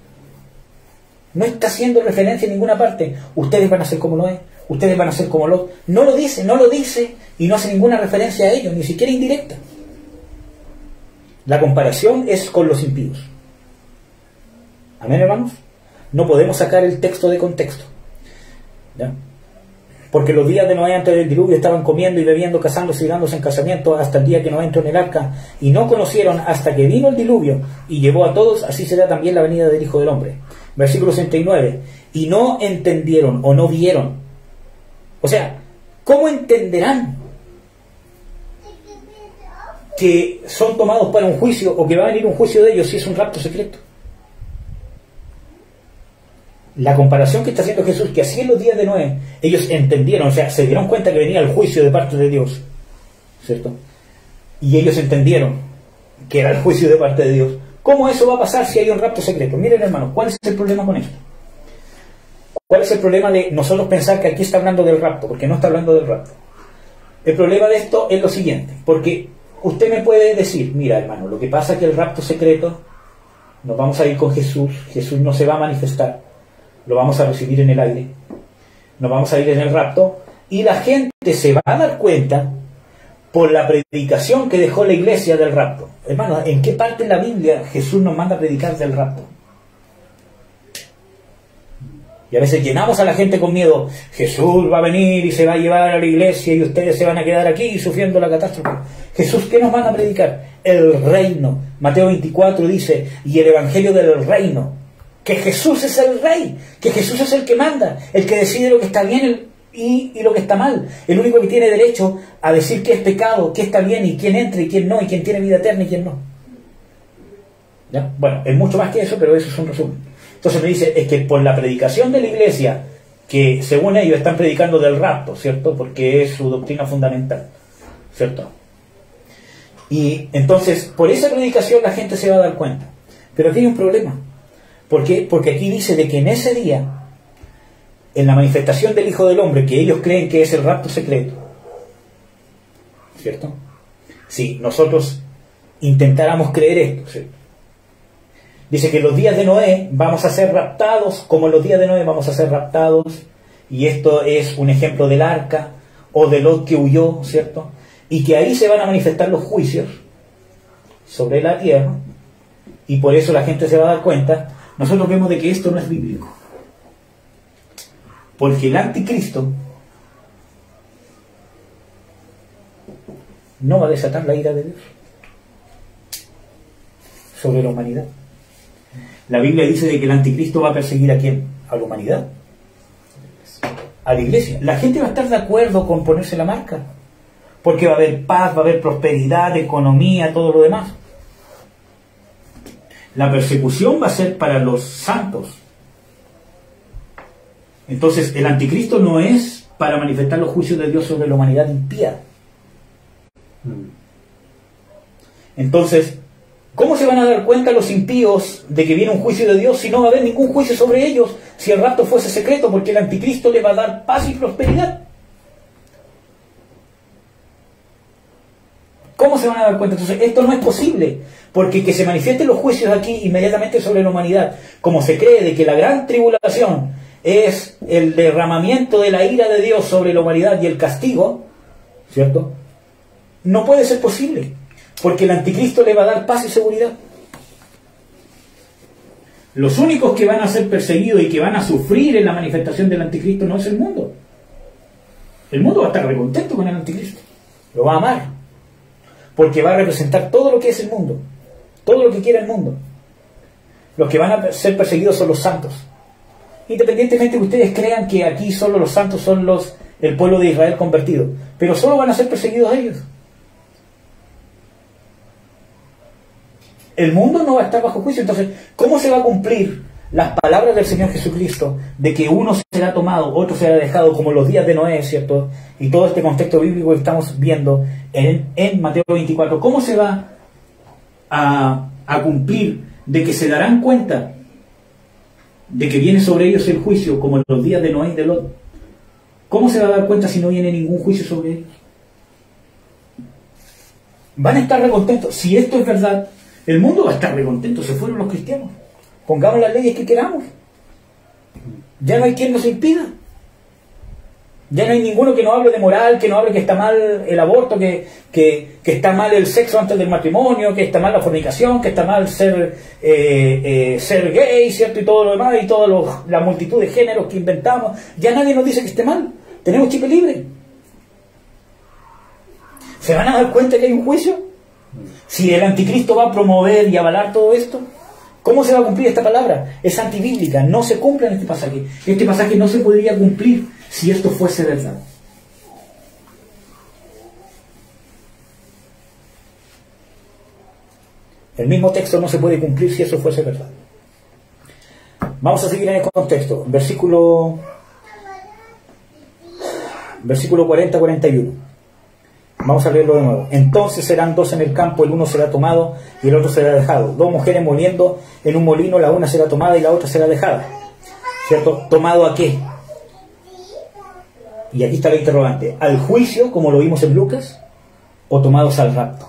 No está haciendo referencia en ninguna parte. Ustedes van a ser como Noé, ustedes van a ser como Lot. No lo dice y no hace ninguna referencia a ellos, ni siquiera indirecta. La comparación es con los impíos. ¿Amén, hermanos? No podemos sacar el texto de contexto, ¿ya? Porque los días de Noé antes del diluvio estaban comiendo y bebiendo, casándose y dándose en casamiento hasta el día que Noé entró en el arca, y no conocieron hasta que vino el diluvio y llevó a todos, así será también la venida del Hijo del Hombre. Versículo 69. Y no entendieron o no vieron. O sea, ¿cómo entenderán que son tomados para un juicio o que va a venir un juicio de ellos si es un rapto secreto? La comparación que está haciendo Jesús, que así en los días de Noé ellos entendieron, o sea, se dieron cuenta que venía el juicio de parte de Dios, ¿cierto? Y ellos entendieron que era el juicio de parte de Dios. ¿Cómo eso va a pasar si hay un rapto secreto? Miren, hermanos, ¿cuál es el problema con esto? ¿Cuál es el problema de nosotros pensar que aquí está hablando del rapto? Porque no está hablando del rapto. El problema de esto es lo siguiente, porque usted me puede decir, mira, hermano, lo que pasa es que el rapto secreto, nos vamos a ir con Jesús, Jesús no se va a manifestar, lo vamos a recibir en el aire, nos vamos a ir en el rapto, y la gente se va a dar cuenta por la predicación que dejó la iglesia del rapto. Hermano, ¿en qué parte de la Biblia Jesús nos manda a predicar del rapto? Y a veces llenamos a la gente con miedo. Jesús va a venir y se va a llevar a la iglesia y ustedes se van a quedar aquí sufriendo la catástrofe. Jesús, ¿qué nos van a predicar? El reino. Mateo 24 dice, y el evangelio del reino. Que Jesús es el rey, que Jesús es el que manda, el que decide lo que está bien y lo que está mal. El único que tiene derecho a decir qué es pecado, qué está bien y quién entra y quién no, y quién tiene vida eterna y quién no. ¿Ya? Bueno, es mucho más que eso, pero eso es un resumen. Entonces me dice, es que por la predicación de la iglesia, que según ellos están predicando del rapto, ¿cierto? Porque es su doctrina fundamental, ¿cierto? Y entonces, por esa predicación la gente se va a dar cuenta. Pero aquí hay un problema. ¿Por qué? Porque aquí dice de que en ese día, en la manifestación del Hijo del Hombre, que ellos creen que es el rapto secreto, ¿cierto? Si nosotros intentáramos creer esto, ¿cierto? Dice que en los días de Noé vamos a ser raptados, como en los días de Noé vamos a ser raptados, y esto es un ejemplo del arca, o de Lot que huyó, ¿cierto? Y que ahí se van a manifestar los juicios sobre la tierra, y por eso la gente se va a dar cuenta. Nosotros vemos de que esto no es bíblico, porque el anticristo no va a desatar la ira de Dios sobre la humanidad. La Biblia dice de que el anticristo va a perseguir ¿a quién? A la humanidad, a la iglesia. La gente va a estar de acuerdo con ponerse la marca, porque va a haber paz, va a haber prosperidad, economía, todo lo demás. La persecución va a ser para los santos. Entonces el anticristo no es para manifestar los juicios de Dios sobre la humanidad impía. Entonces, ¿cómo se van a dar cuenta los impíos de que viene un juicio de Dios si no va a haber ningún juicio sobre ellos, si el rapto fuese secreto? Porque el anticristo le va a dar paz y prosperidad. ¿Cómo se van a dar cuenta? Entonces, esto no es posible, porque que se manifiesten los juicios aquí inmediatamente sobre la humanidad, como se cree de que la gran tribulación es el derramamiento de la ira de Dios sobre la humanidad y el castigo, ¿cierto? No puede ser posible, porque el anticristo le va a dar paz y seguridad. Los únicos que van a ser perseguidos y que van a sufrir en la manifestación del anticristo no es el mundo. El mundo va a estar recontento con el anticristo, lo va a amar, porque va a representar todo lo que es el mundo, todo lo que quiera el mundo. Los que van a ser perseguidos son los santos, independientemente que ustedes crean que aquí solo los santos son el pueblo de Israel convertido, pero solo van a ser perseguidos ellos. El mundo no va a estar bajo juicio. Entonces, ¿cómo se va a cumplir las palabras del Señor Jesucristo de que uno será tomado, otro será dejado, como los días de Noé, ¿cierto? Y todo este contexto bíblico que estamos viendo en Mateo 24, ¿cómo se va a cumplir de que se darán cuenta de que viene sobre ellos el juicio, como en los días de Noé y de Lot? ¿Cómo se va a dar cuenta si no viene ningún juicio sobre ellos? Van a estar recontentos. Si esto es verdad, el mundo va a estar recontento. Se fueron los cristianos. Pongamos las leyes que queramos. Ya no hay quien nos impida. Ya no hay ninguno que no hable de moral, que no hable que está mal el aborto, que está mal el sexo antes del matrimonio, que está mal la fornicación, que está mal ser gay, ¿cierto? Y todo lo demás, y toda la multitud de géneros que inventamos. Ya nadie nos dice que esté mal. Tenemos chip libre. ¿Se van a dar cuenta que hay un juicio? Si el anticristo va a promover y avalar todo esto, ¿cómo se va a cumplir esta palabra? Es antibíblica, no se cumple en este pasaje. Este pasaje no se podría cumplir si esto fuese verdad. El mismo texto no se puede cumplir si eso fuese verdad. Vamos a seguir en el contexto. Versículo 40-41. Vamos a leerlo de nuevo. Entonces serán dos en el campo, el uno será tomado y el otro será dejado. Dos mujeres moliendo en un molino, la una será tomada y la otra será dejada. ¿Cierto? ¿Tomado a qué? Y aquí está la interrogante. ¿Al juicio, como lo vimos en Lucas, o tomados al rapto?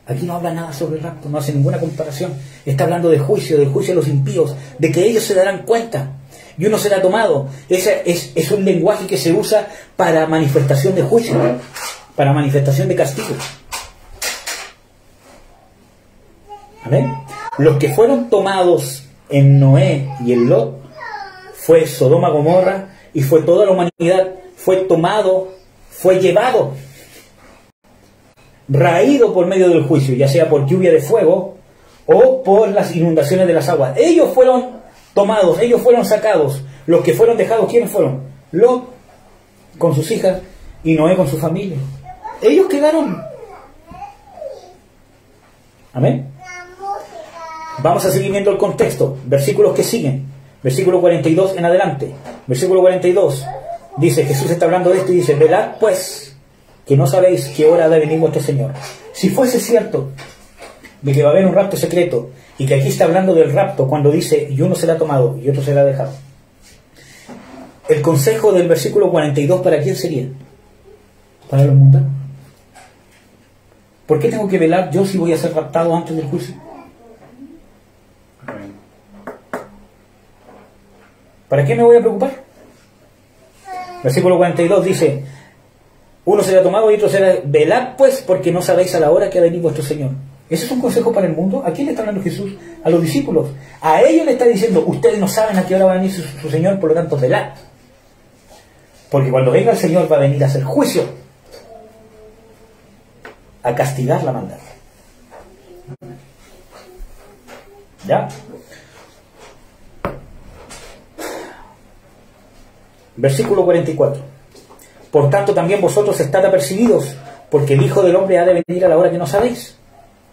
Aquí no habla nada sobre el rapto, no hace ninguna comparación. Está hablando de juicio, del juicio de los impíos, de que ellos se darán cuenta y uno será tomado. Ese es un lenguaje que se usa para manifestación de juicio, para manifestación de castigo. ¿Amén? Los que fueron tomados en Noé y en Lot fue Sodoma, Gomorra, y fue toda la humanidad, fue tomado, fue llevado, raído por medio del juicio, ya sea por lluvia de fuego o por las inundaciones de las aguas. Ellos fueron tomados, ellos fueron sacados. Los que fueron dejados, ¿quiénes fueron? Lot con sus hijas y Noé con su familia. Ellos quedaron. Amén. Vamos a seguir viendo el contexto. Versículos que siguen. Versículo 42 en adelante. Versículo 42. Dice, Jesús está hablando de esto y dice, velad pues, que no sabéis qué hora ha de venir vuestro Señor. Si fuese cierto de que va a haber un rapto secreto, y que aquí está hablando del rapto cuando dice, y uno será tomado y otro será dejado. El consejo del versículo 42, ¿para quién sería? Para los mundanos. ¿Por qué tengo que velar yo si voy a ser raptado antes del juicio? ¿Para qué me voy a preocupar? Versículo 42 dice, uno será tomado y otro será... Velad pues, porque no sabéis a la hora que ha venido vuestro Señor. ¿Ese es un consejo para el mundo? ¿A quién le está hablando Jesús? A los discípulos. A ellos le está diciendo, ustedes no saben a qué hora va a venir su Señor, por lo tanto velad. Porque cuando venga el Señor va a venir a hacer juicio, a castigar la maldad. ¿Ya? Versículo 44. Por tanto también vosotros estad apercibidos, porque el Hijo del Hombre ha de venir a la hora que no sabéis.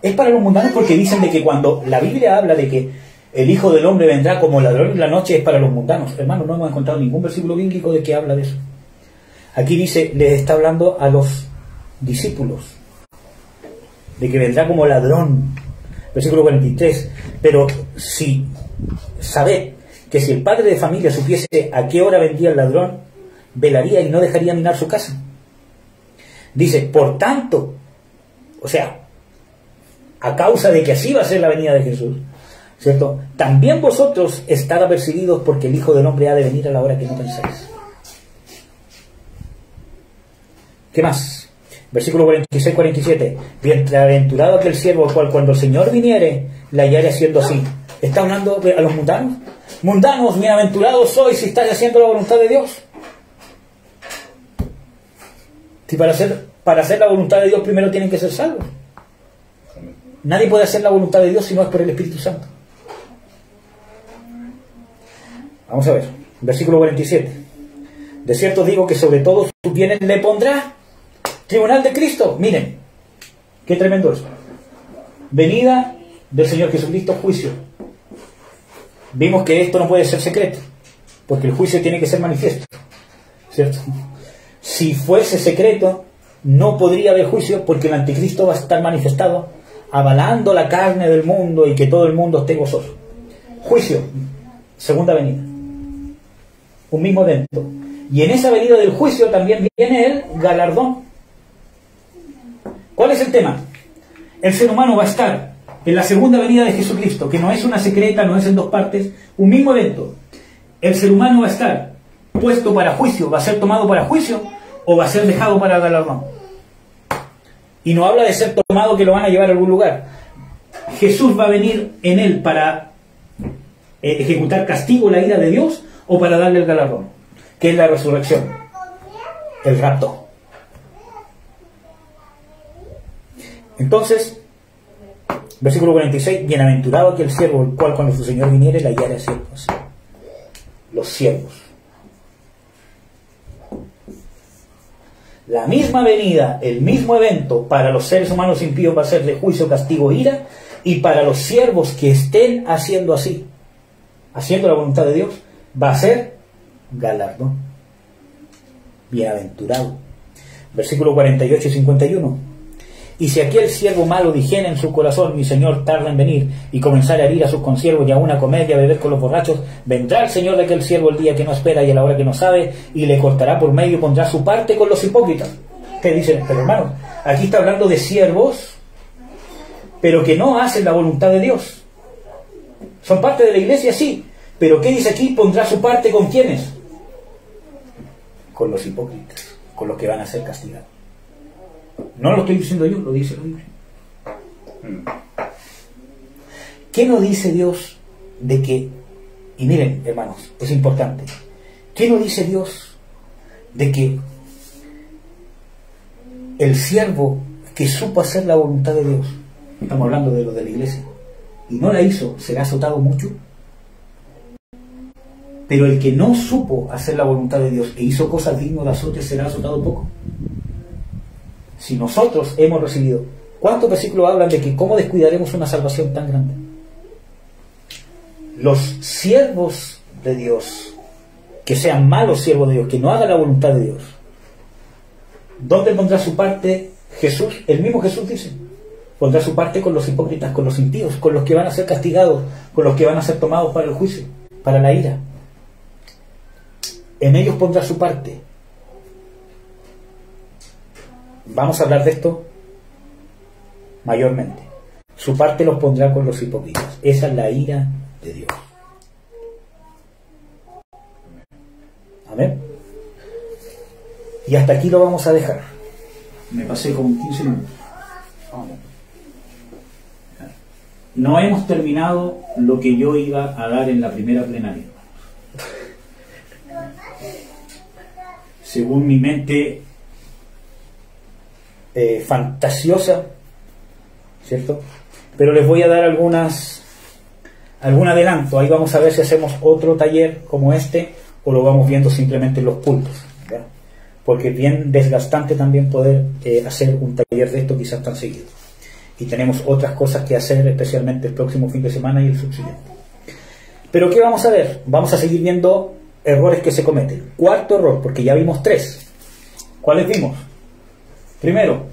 Es para los mundanos porque dicen de que cuando la Biblia habla de que el Hijo del Hombre vendrá como ladrón en la noche, es para los mundanos. Hermanos, no hemos encontrado ningún versículo bíblico de que habla de eso. Aquí dice, les está hablando a los discípulos de que vendrá como ladrón. Versículo 43. Pero si sabed que si el padre de familia supiese a qué hora vendría el ladrón, velaría y no dejaría minar su casa. Dice, por tanto, o sea, a causa de que así va a ser la venida de Jesús, ¿cierto? También vosotros estad apercibidos, porque el Hijo del Hombre ha de venir a la hora que no pensáis. ¿Qué más? Versículo 46-47. Bienaventurado aquel siervo al cual cuando el Señor viniere le hallare haciendo así. ¿Está hablando a los mundanos? Mundanos, bienaventurados sois si estáis haciendo la voluntad de Dios. Si para hacer la voluntad de Dios primero tienen que ser salvos. Nadie puede hacer la voluntad de Dios si no es por el Espíritu Santo. Vamos a ver, versículo 47. De cierto digo que sobre todos sus bienes le pondrá tribunal de Cristo. Miren, qué tremendo es. Venida del Señor Jesucristo, juicio. Vimos que esto no puede ser secreto, porque el juicio tiene que ser manifiesto, ¿cierto? Si fuese secreto, no podría haber juicio, porque el anticristo va a estar manifestado, avalando la carne del mundo y que todo el mundo esté gozoso. Juicio, segunda venida, un mismo evento. Y en esa venida del juicio también viene el galardón. ¿Cuál es el tema? El ser humano va a estar en la segunda venida de Jesucristo, que no es una secreta, no es en dos partes, un mismo evento. El ser humano va a estar puesto para juicio, va a ser tomado para juicio o va a ser dejado para galardón. Y no habla de ser tomado que lo van a llevar a algún lugar. Jesús va a venir en él para ejecutar castigo, la ira de Dios, o para darle el galardón, que es la resurrección, el rapto. Entonces, versículo 46, bienaventurado aquel siervo, el cual cuando su Señor viniere la hallare haciendo así. Los siervos. La misma venida, el mismo evento para los seres humanos impíos va a ser de juicio, castigo, ira, y para los siervos que estén haciendo así, haciendo la voluntad de Dios, va a ser galardón. Bienaventurado. Versículo 48 y 51. Y si aquel siervo malo dijera en su corazón, mi Señor tarda en venir, y comenzar a herir a sus consiervos y aún a comer y a beber con los borrachos, vendrá el Señor de aquel siervo el día que no espera y a la hora que no sabe, y le cortará por medio y pondrá su parte con los hipócritas. ¿Qué dicen? Pero hermanos, aquí está hablando de siervos, pero que no hacen la voluntad de Dios. Son parte de la iglesia, sí, pero ¿qué dice aquí? Pondrá su parte ¿con quiénes? Con los hipócritas, con los que van a ser castigados. No lo estoy diciendo yo, lo dice la Biblia. ¿Qué nos dice Dios de que Y miren, hermanos, es importante. ¿Qué nos dice Dios de que el siervo que supo hacer la voluntad de Dios, estamos hablando de lo de la iglesia, y no la hizo, será azotado mucho? Pero el que no supo hacer la voluntad de Dios e hizo cosas dignas de azote, será azotado poco. Si nosotros hemos recibido, ¿cuántos versículos hablan de que cómo descuidaremos una salvación tan grande? Los siervos de Dios, que sean malos siervos de Dios, que no hagan la voluntad de Dios, ¿dónde pondrá su parte Jesús? El mismo Jesús dice, pondrá su parte con los hipócritas, con los impíos, con los que van a ser castigados, con los que van a ser tomados para el juicio, para la ira. En ellos pondrá su parte. Vamos a hablar de esto mayormente. Su parte los pondrá con los hipócritas. Esa es la ira de Dios. Amén. Y hasta aquí lo vamos a dejar. Me pasé como 15 minutos. Vamos. No hemos terminado lo que yo iba a dar en la primera plenaria. Según mi mente fantasiosa, ¿cierto? Pero les voy a dar algún adelanto. Ahí vamos a ver si hacemos otro taller como este o lo vamos viendo simplemente en los cultos, ¿ya? Porque es bien desgastante también poder hacer un taller de esto quizás tan seguido. Y tenemos otras cosas que hacer, especialmente el próximo fin de semana y el subsiguiente. Pero ¿qué vamos a ver? Vamos a seguir viendo errores que se cometen. Cuarto error, porque ya vimos 3. ¿Cuáles vimos? Primero,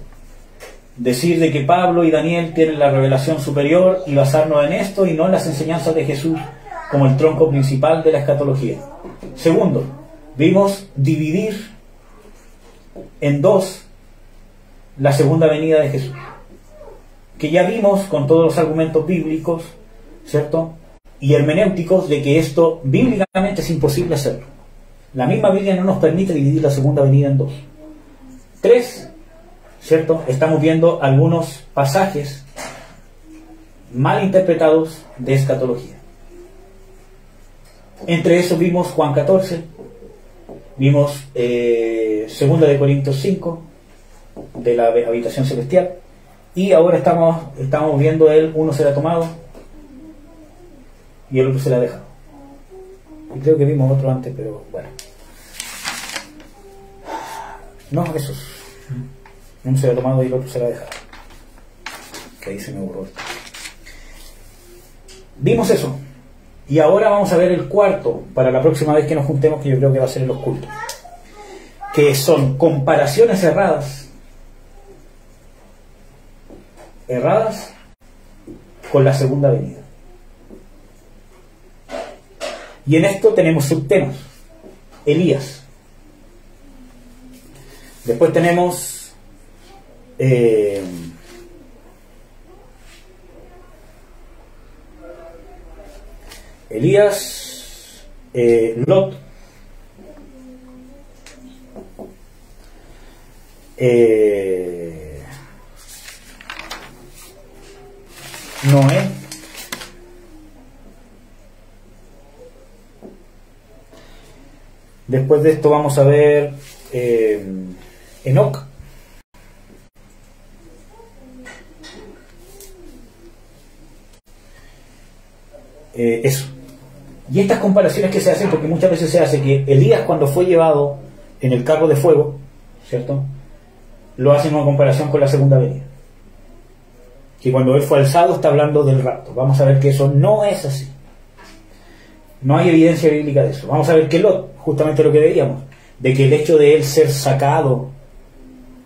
decir de que Pablo y Daniel tienen la revelación superior y basarnos en esto y no en las enseñanzas de Jesús como el tronco principal de la escatología. Segundo, vimos dividir en 2 la segunda venida de Jesús, que ya vimos con todos los argumentos bíblicos, ¿cierto?, y hermenéuticos, de que esto bíblicamente es imposible hacerlo. La misma Biblia no nos permite dividir la segunda venida en 2. 3, ¿cierto? Estamos viendo algunos pasajes mal interpretados de escatología. Entre esos vimos Juan 14, vimos 2 de Corintios 5, de la habitación celestial, y ahora estamos viendo uno será tomado y el otro se la ha dejado. Y creo que vimos otro antes, pero bueno. No, esos. Uno se la ha tomado y el otro se la ha dejado. Que ahí se me borró. Vimos eso. Y ahora vamos a ver el cuarto, para la próxima vez que nos juntemos, que yo creo que va a ser en los cultos. Que son comparaciones erradas. Erradas con la segunda venida. Y en esto tenemos subtemas. Elías. Después tenemos Elías, Lot, Noé, después de esto vamos a ver Enoc, eso. Y estas comparaciones que se hacen, porque muchas veces se hace que Elías, cuando fue llevado en el carro de fuego, ¿cierto?, lo hacen en una comparación con la segunda venida, que cuando él fue alzado está hablando del rapto. Vamos a ver que eso no es así. No hay evidencia bíblica de eso. Vamos a ver que Lot, justamente lo que veíamos, de que el hecho de él ser sacado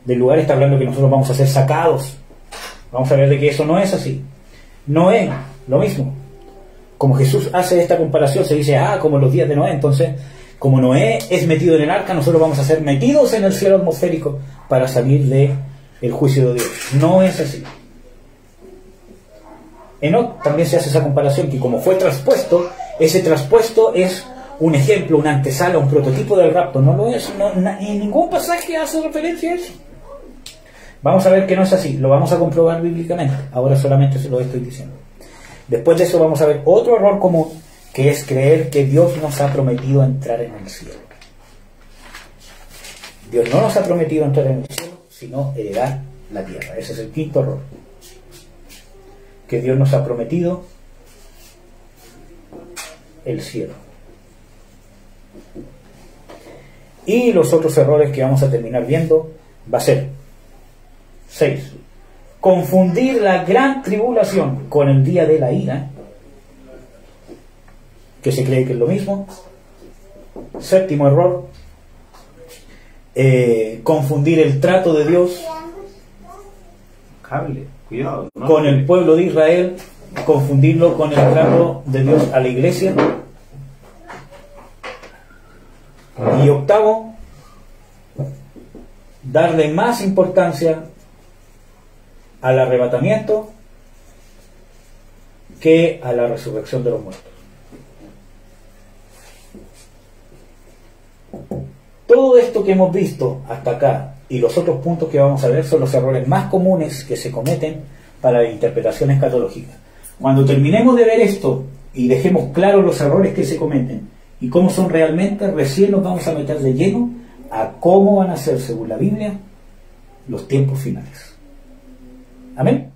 del lugar está hablando que nosotros vamos a ser sacados. Vamos a ver de que eso no es así. Noé, lo mismo. Como Jesús hace esta comparación, se dice, como los días de Noé. Entonces, como Noé es metido en el arca, nosotros vamos a ser metidos en el cielo atmosférico para salir del juicio de Dios. No es así. Enoc también se hace esa comparación, que como fue traspuesto, ese traspuesto es un ejemplo, una antesala, un prototipo del rapto. No lo es, en ningún pasaje hace referencia a eso. Vamos a ver que no es así, lo vamos a comprobar bíblicamente. Ahora solamente se lo estoy diciendo. Después de eso vamos a ver otro error común, que es creer que Dios nos ha prometido entrar en el cielo. Dios no nos ha prometido entrar en el cielo, sino heredar la tierra. Ese es el quinto error. Que Dios nos ha prometido el cielo. Y los otros errores que vamos a terminar viendo va a ser 6. Confundir la gran tribulación con el día de la ira, que se cree que es lo mismo. 7º error, confundir el trato de Dios Cuidado, ¿no? con el pueblo de Israel, confundirlo con el trato de Dios a la iglesia. Y 8º, darle más importancia al arrebatamiento que a la resurrección de los muertos. Todo esto que hemos visto hasta acá y los otros puntos que vamos a ver son los errores más comunes que se cometen para la interpretación escatológica. Cuando terminemos de ver esto y dejemos claros los errores que se cometen y cómo son realmente, recién nos vamos a meter de lleno a cómo van a ser, según la Biblia, los tiempos finales. Amén.